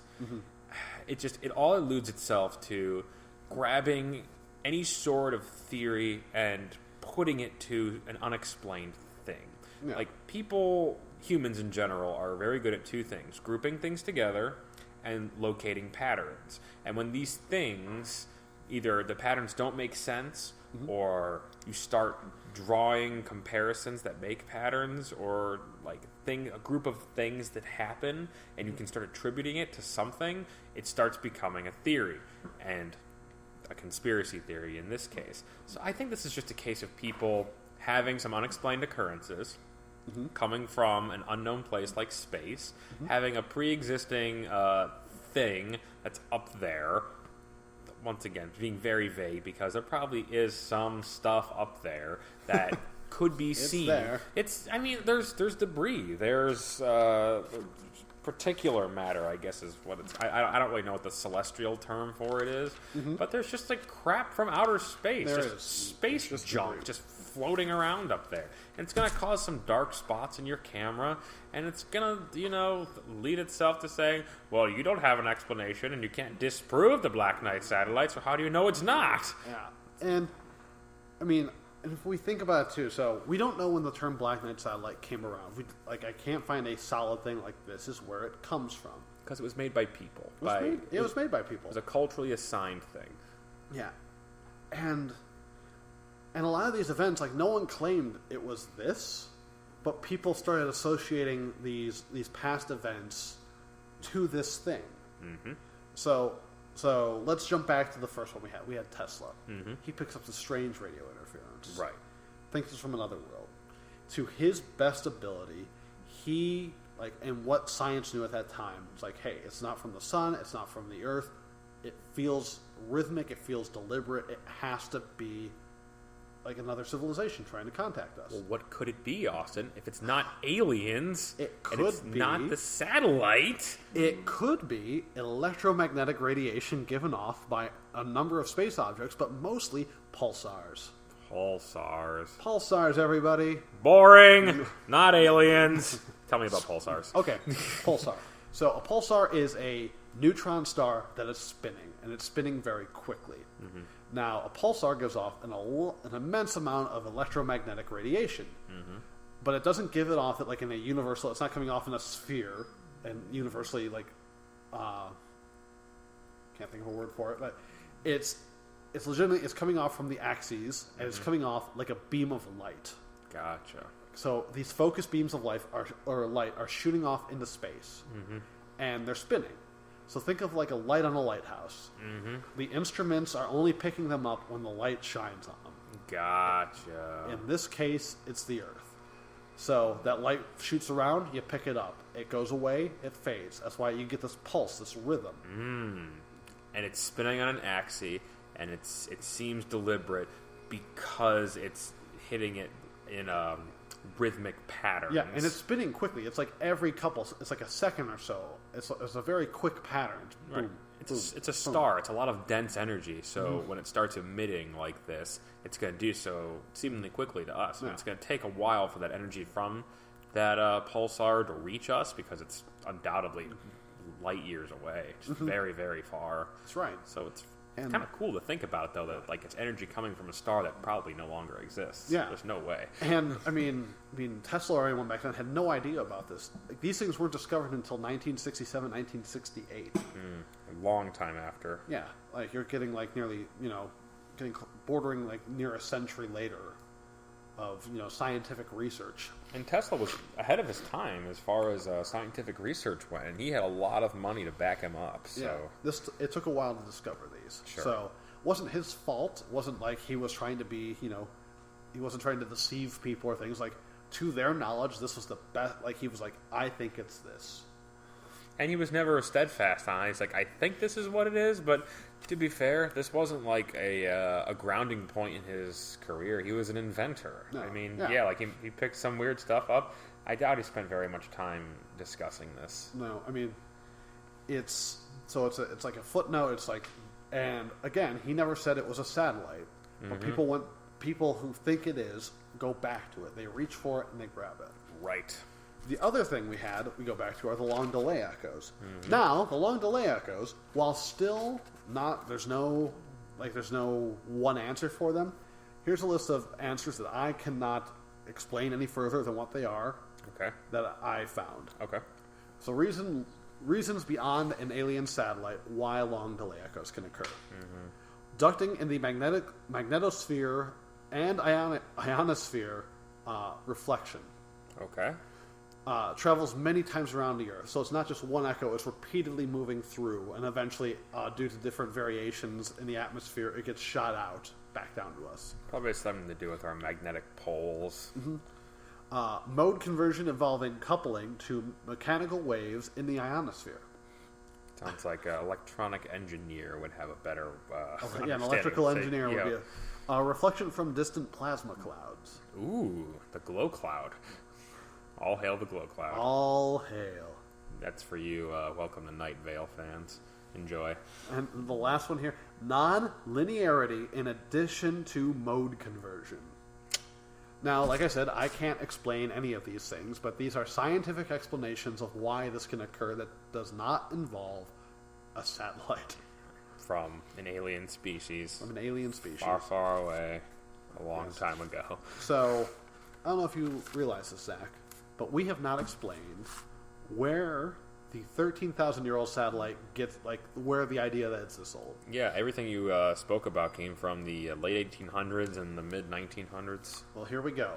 it all alludes itself to grabbing any sort of theory and putting it to an unexplained thing. Yeah. Like humans in general, are very good at two things: grouping things together and locating patterns. And when these things, either the patterns don't make sense, or you start drawing comparisons that make patterns, or like a group of things that happen, and you can start attributing it to something, it starts becoming a theory, and a conspiracy theory in this case. So I think this is just a case of people having some unexplained occurrences, coming from an unknown place like space, having a pre-existing thing that's up there. Once again, being very vague, because there probably is some stuff up there that could be seen. There. There's debris. There's particular matter, I guess is what it's... I don't really know what the celestial term for it is, but there's just like crap from outer space. There just is. Space Just junk debris. just floating around up there. And it's going to cause some dark spots in your camera, and it's going to, lead itself to saying, well, you don't have an explanation, and you can't disprove the Black Knight satellite, so how do you know it's not? Yeah. And, I mean, if we think about it, too, so we don't know when the term Black Knight satellite came around. I can't find a solid thing like this is where it comes from. Because it was made by people. It was made by people. It was a culturally assigned thing. Yeah. And a lot of these events, like, no one claimed it was this, but people started associating these past events to this thing. So let's jump back to the first one we had. We had Tesla. He picks up the strange radio interference. Right. Thinks it's from another world. To his best ability, he, and what science knew at that time, was like, hey, it's not from the sun, it's not from the earth. It feels rhythmic, it feels deliberate, it has to be like another civilization trying to contact us. Well, what could it be, Austin? If it's not aliens, It and it's could be. not the satellite. It could be electromagnetic radiation given off by a number of space objects, but mostly pulsars. Pulsars. Pulsars, everybody. Boring. Not aliens. Tell me about pulsars. Okay, pulsar. So a pulsar is a neutron star that is spinning, and it's spinning very quickly. Mm-hmm. Now, a pulsar gives off an immense amount of electromagnetic radiation, but it doesn't give it off like in a universal. It's not coming off in a sphere and universally like can't think of a word for it, but it's legitimately it's coming off from the axes and it's coming off like a beam of light. Gotcha. So these focused beams of light are shooting off into space, and they're spinning. So think of like a light on a lighthouse. The instruments are only picking them up when the light shines on them. Gotcha. In this case, it's the Earth. So that light shoots around, you pick it up. It goes away, it fades. That's why you get this pulse, this rhythm. And it's spinning on an axis, and it seems deliberate because it's hitting it in rhythmic patterns. Yeah, and it's spinning quickly. It's like every couple, it's like a second or so. It's a very quick pattern. Boom, Right. It's a boom. star. It's a lot of dense energy. So when it starts emitting like this, it's going to do so seemingly quickly to us. And it's going to take a while for that energy from that pulsar to reach us because it's undoubtedly light years away, just very, very far. That's right. So it's And- kind of cool to think about, though, that like it's energy coming from a star that probably no longer exists. Yeah. There's no way. And I mean, Tesla or anyone back then had no idea about this. Like, these things weren't discovered until 1967, 1968. A long time after. Yeah, like you're getting like nearly, bordering like near a century later of scientific research. And Tesla was ahead of his time as far as scientific research went, and he had a lot of money to back him up. So It took a while to discover these. Sure. So it wasn't his fault. It wasn't like he was trying to be, he wasn't trying to deceive people or things. Like, to their knowledge, this was the best. Like, he was like, I think it's this. And he was never steadfast on it. He's like, I think this is what it is, but to be fair, this wasn't like a grounding point in his career. He was an inventor. No, I mean, yeah. like he picked some weird stuff up. I doubt he spent very much time discussing this. No, I mean, it's like a footnote. It's like, and again, he never said it was a satellite. But people who think it is go back to it. They reach for it and they grab it. Right. The other thing we go back to, are the long delay echoes. Now, the long delay echoes, while still not, there's no one answer for them. Here's a list of answers that I cannot explain any further than what they are. Okay. That I found. Okay. So reasons beyond an alien satellite why long delay echoes can occur. Ducting in the magnetosphere and ionosphere reflection. Okay. Travels many times around the Earth. So it's not just one echo, it's repeatedly moving through, and eventually, due to different variations in the atmosphere, it gets shot out back down to us. Probably something to do with our magnetic poles. Mode conversion involving coupling to mechanical waves in the ionosphere. Sounds like an electronic engineer would have a better Yeah, an electrical engineer would be a reflection from distant plasma clouds. Ooh, the glow cloud. All hail the glow cloud. All hail. That's for you, Welcome to Night Vale fans. Enjoy. And the last one here, non-linearity in addition to mode conversion. Now, like I said, I can't explain any of these things, but these are scientific explanations of why this can occur that does not involve a satellite. From an alien species. From an alien species. Far, far away. A long time ago. So, I don't know if you realize this, Zach, but we have not explained where the 13,000-year-old satellite gets, like, where the idea that it's this old. Yeah, everything you spoke about came from the late 1800s and the mid 1900s. Well, here we go.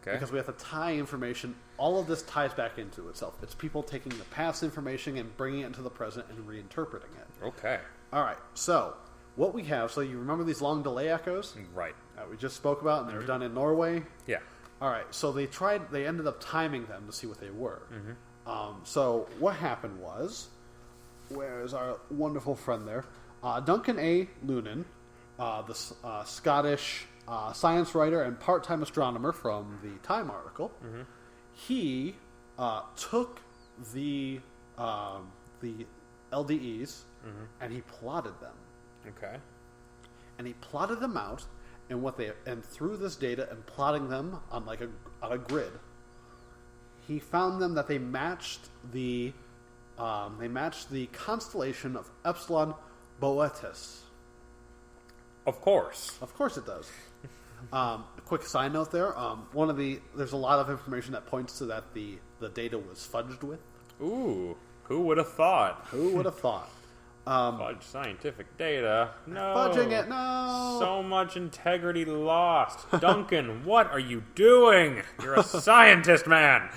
Okay. Because we have to tie information. All of this ties back into itself. It's people taking the past information and bringing it into the present and reinterpreting it. Okay. All right. So, what we have, so you remember these long delay echoes? Right. We just spoke about, and they were done in Norway? Yeah. All right. So they ended up timing them to see what they were. So what happened was, where's our wonderful friend there? Duncan A. Lunan, the Scottish science writer and part-time astronomer from the Time article. Mm-hmm. He took the LDEs and he plotted them. Okay. And he plotted them out, and through this data and plotting them on on a grid, he found them that they matched the constellation of Epsilon Boötis. Of course. Of course it does. A quick side note there. There's a lot of information that points to that the data was fudged with. Ooh, who would have thought? Who would have thought? Fudge scientific data. No. Fudging it, no. So much integrity lost. Duncan, what are you doing? You're a scientist, man.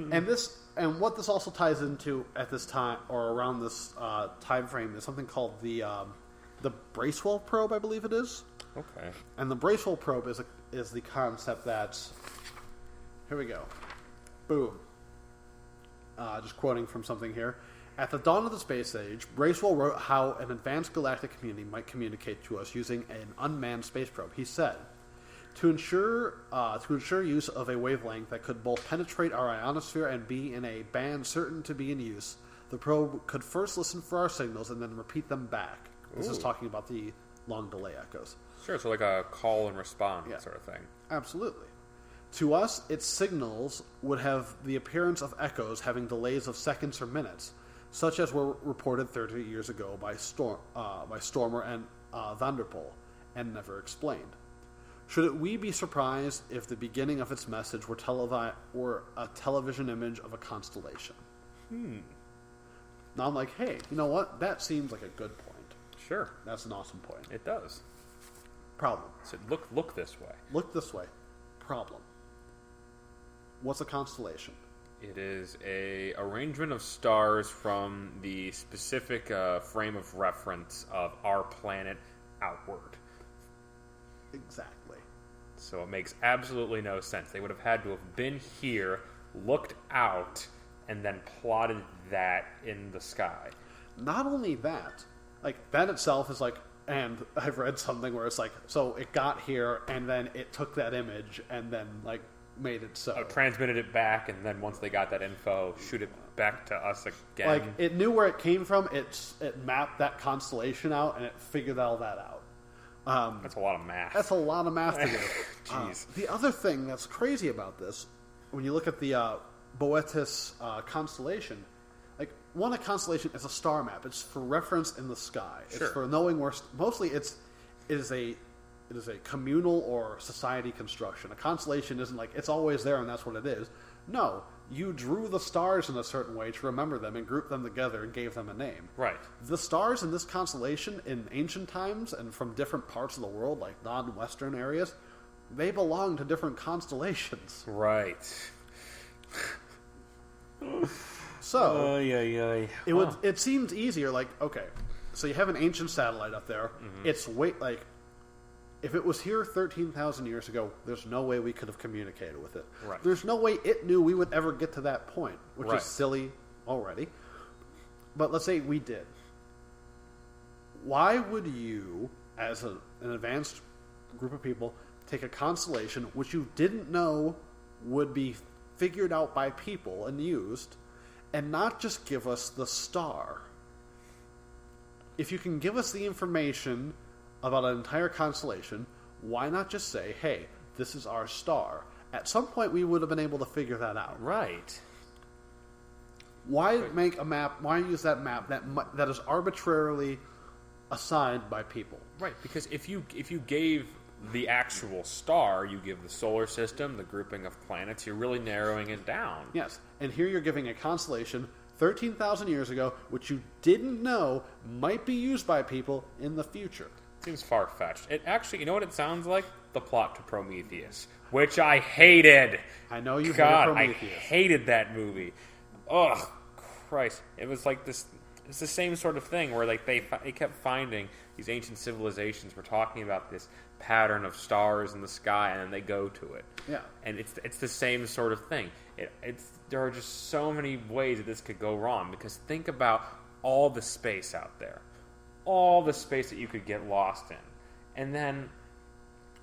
And what this also ties into at this time, or around this time frame, is something called the Bracewell probe, I believe it is. Okay. And the Bracewell probe is the concept that... Here we go. Boom. Just quoting from something here. At the dawn of the space age, Bracewell wrote how an advanced galactic community might communicate to us using an unmanned space probe. He said, to ensure use of a wavelength that could both penetrate our ionosphere and be in a band certain to be in use, the probe could first listen for our signals and then repeat them back. This is talking about the long delay echoes. Sure, so like a call and response sort of thing. Absolutely. To us, its signals would have the appearance of echoes having delays of seconds or minutes, such as were reported 30 years ago by Stormer and Vanderpool, and never explained. Should we be surprised if the beginning of its message were a television image of a constellation? Now I'm like, hey, you know what? That seems like a good point. Sure. That's an awesome point. It does. Problem. So look this way. Look this way. Problem. What's a constellation? It is a arrangement of stars from the specific frame of reference of our planet outward. Exactly. So it makes absolutely no sense. They would have had to have been here, looked out, and then plotted that in the sky. Not only that, like, that itself is like, and I've read something where it's like, so it got here, and then it took that image, and then, like, made it so. Transmitted it back, and then once they got that info, shoot it back to us again. Like, it knew where it came from, it mapped that constellation out, and it figured all that out. That's a lot of math. That's a lot of math to do. Jeez. The other thing that's crazy about this, when you look at the Boötis constellation, like, a constellation is a star map. It's for reference in the sky. Sure. It's for knowing where... Mostly it is a communal or society construction. A constellation isn't like, it's always there and that's what it is. No, you drew the stars in a certain way to remember them and group them together and gave them a name. Right. The stars in this constellation in ancient times and from different parts of the world, like non-Western areas, they belong to different constellations. Right. So, It it seems easier, like, okay, so you have an ancient satellite up there. Mm-hmm. It's if it was here 13,000 years ago, there's no way we could have communicated with it. Right. There's no way it knew we would ever get to that point, which right. is silly already. But let's say we did. Why would you, as an advanced group of people, take a constellation which you didn't know would be figured out by people and used, and not just give us the star? If you can give us the information about an entire constellation, why not just say, hey, this is our star? At some point, we would have been able to figure that out. Right. Why make a map? Why use that map that is arbitrarily assigned by people? Right, because if you gave the actual star, you give the solar system, the grouping of planets, you're really narrowing it down. Yes, and here you're giving a constellation 13,000 years ago, which you didn't know might be used by people in the future. Seems far-fetched. It actually, you know what it sounds like? The plot to Prometheus, which I hated. I know you God, hated Prometheus. I hated that movie. Ugh, Christ. It was like this. It's the same sort of thing where like they kept finding these ancient civilizations were talking about this pattern of stars in the sky, and then they go to it. Yeah, and it's the same sort of thing. There are just so many ways that this could go wrong, because think about all the space out there. All the space that you could get lost in. And then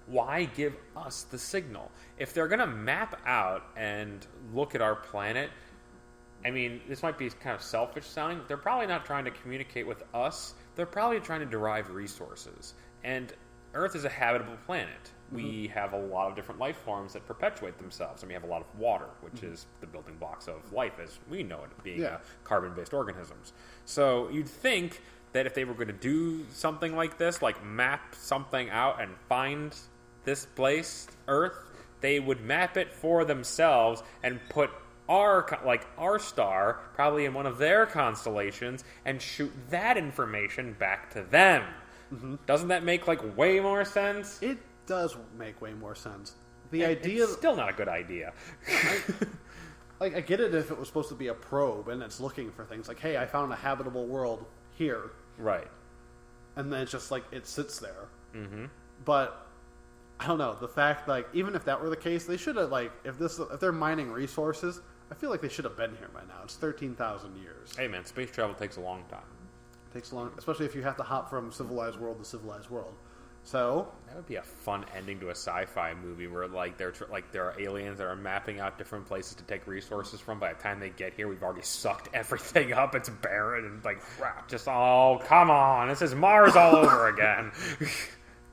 why give us the signal? If they're going to map out and look at our planet, I mean, this might be kind of selfish sounding, but they're probably not trying to communicate with us. They're probably trying to derive resources. And Earth is a habitable planet. We have a lot of different life forms that perpetuate themselves. And we have a lot of water, which is the building blocks of life as we know it, being carbon-based organisms. So you'd think that if they were going to do something like this, like map something out and find this place, Earth, they would map it for themselves and put our star probably in one of their constellations and shoot that information back to them. Doesn't that make way more sense? It does make way more sense. The idea it's still not a good idea. I get it if it was supposed to be a probe and it's looking for things like, hey, I found a habitable world here. Right. And then it's just it sits there. But I don't know, the fact even if that were the case, they should have if they're mining resources, I feel like they should have been here by now. It's 13,000 years. Hey man, space travel takes a long time. Takes long, especially if you have to hop from civilized world to civilized world. So that would be a fun ending to a sci-fi movie where there are aliens that are mapping out different places to take resources from. By the time they get here, we've already sucked everything up. It's barren and crap. Just come on, this is Mars all over again.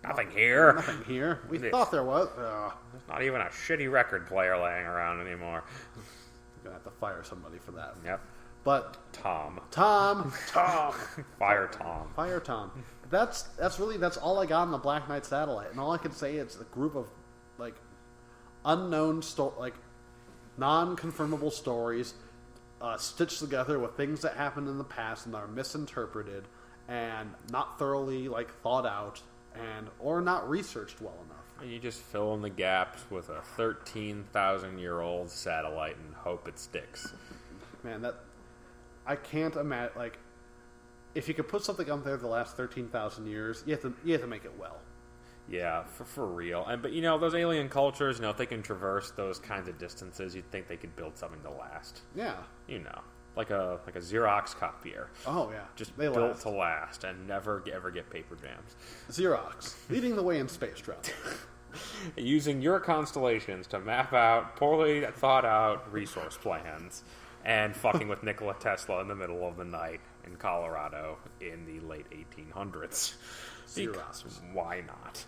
Nothing here. Nothing here. We thought there was. There's not even a shitty record player laying around anymore. You're gonna have to fire somebody for that. Yep. But Tom. Fire Tom. That's all I got on the Black Knight satellite, and all I can say is a group of unknown non-confirmable stories stitched together with things that happened in the past and are misinterpreted and not thoroughly thought out or not researched well enough. You just fill in the gaps with a 13,000-year-old satellite and hope it sticks. Man, I can't imagine. If you could put something up there the last 13,000 years, you have to make it well. Yeah, for real. But those alien cultures, if they can traverse those kinds of distances, you'd think they could build something to last. Yeah. Like a Xerox copier. Oh yeah, just built to last and never ever get paper jams. Xerox leading the way in space travel. Using your constellations to map out poorly thought out resource plans. And fucking with Nikola Tesla in the middle of the night in Colorado in the late 1800s. Xerox. Why not?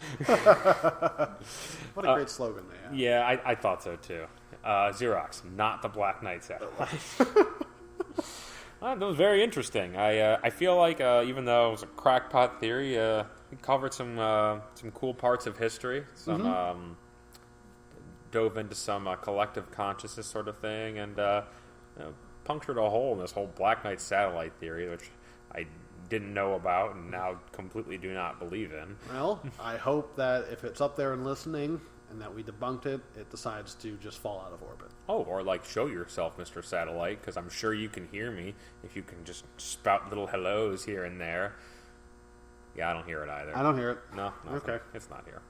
What a great slogan they have. Yeah, I thought so too. Xerox, not the Black Knight satellite. That was very interesting. I feel like even though it was a crackpot theory, we covered some cool parts of history. Dove into some collective consciousness sort of thing, and punctured a hole in this whole Black Knight satellite theory, which I didn't know about and now completely do not believe in. Well, I hope that if it's up there and listening and that we debunked it, it decides to just fall out of orbit. Oh, or show yourself, Mr. Satellite, because I'm sure you can hear me if you can just spout little hellos here and there. Yeah, I don't hear it either. I don't hear it. No. Okay. It's not here.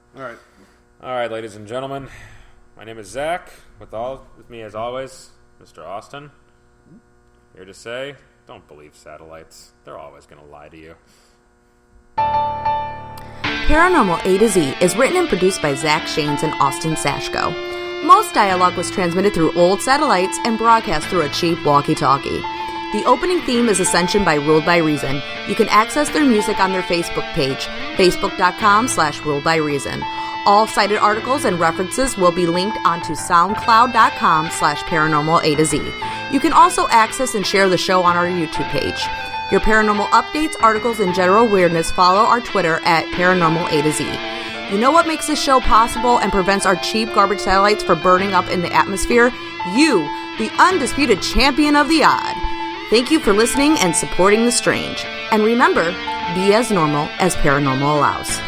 All right, ladies and gentlemen. My name is Zach. With me, as always, Mr. Austin. Here to say, don't believe satellites. They're always going to lie to you. Paranormal A to Z is written and produced by Zach Shanes and Austin Sashko. Most dialogue was transmitted through old satellites and broadcast through a cheap walkie-talkie. The opening theme is Ascension by Ruled by Reason. You can access their music on their Facebook page, facebook.com/Ruled by Reason. All cited articles and references will be linked onto soundcloud.com/paranormal A to Z. You can also access and share the show on our YouTube page. Your paranormal updates, articles, and general weirdness follow our Twitter at Paranormal A to Z. You know what makes this show possible and prevents our cheap garbage satellites from burning up in the atmosphere? You, the undisputed champion of the odd. Thank you for listening and supporting the strange. And remember, be as normal as paranormal allows.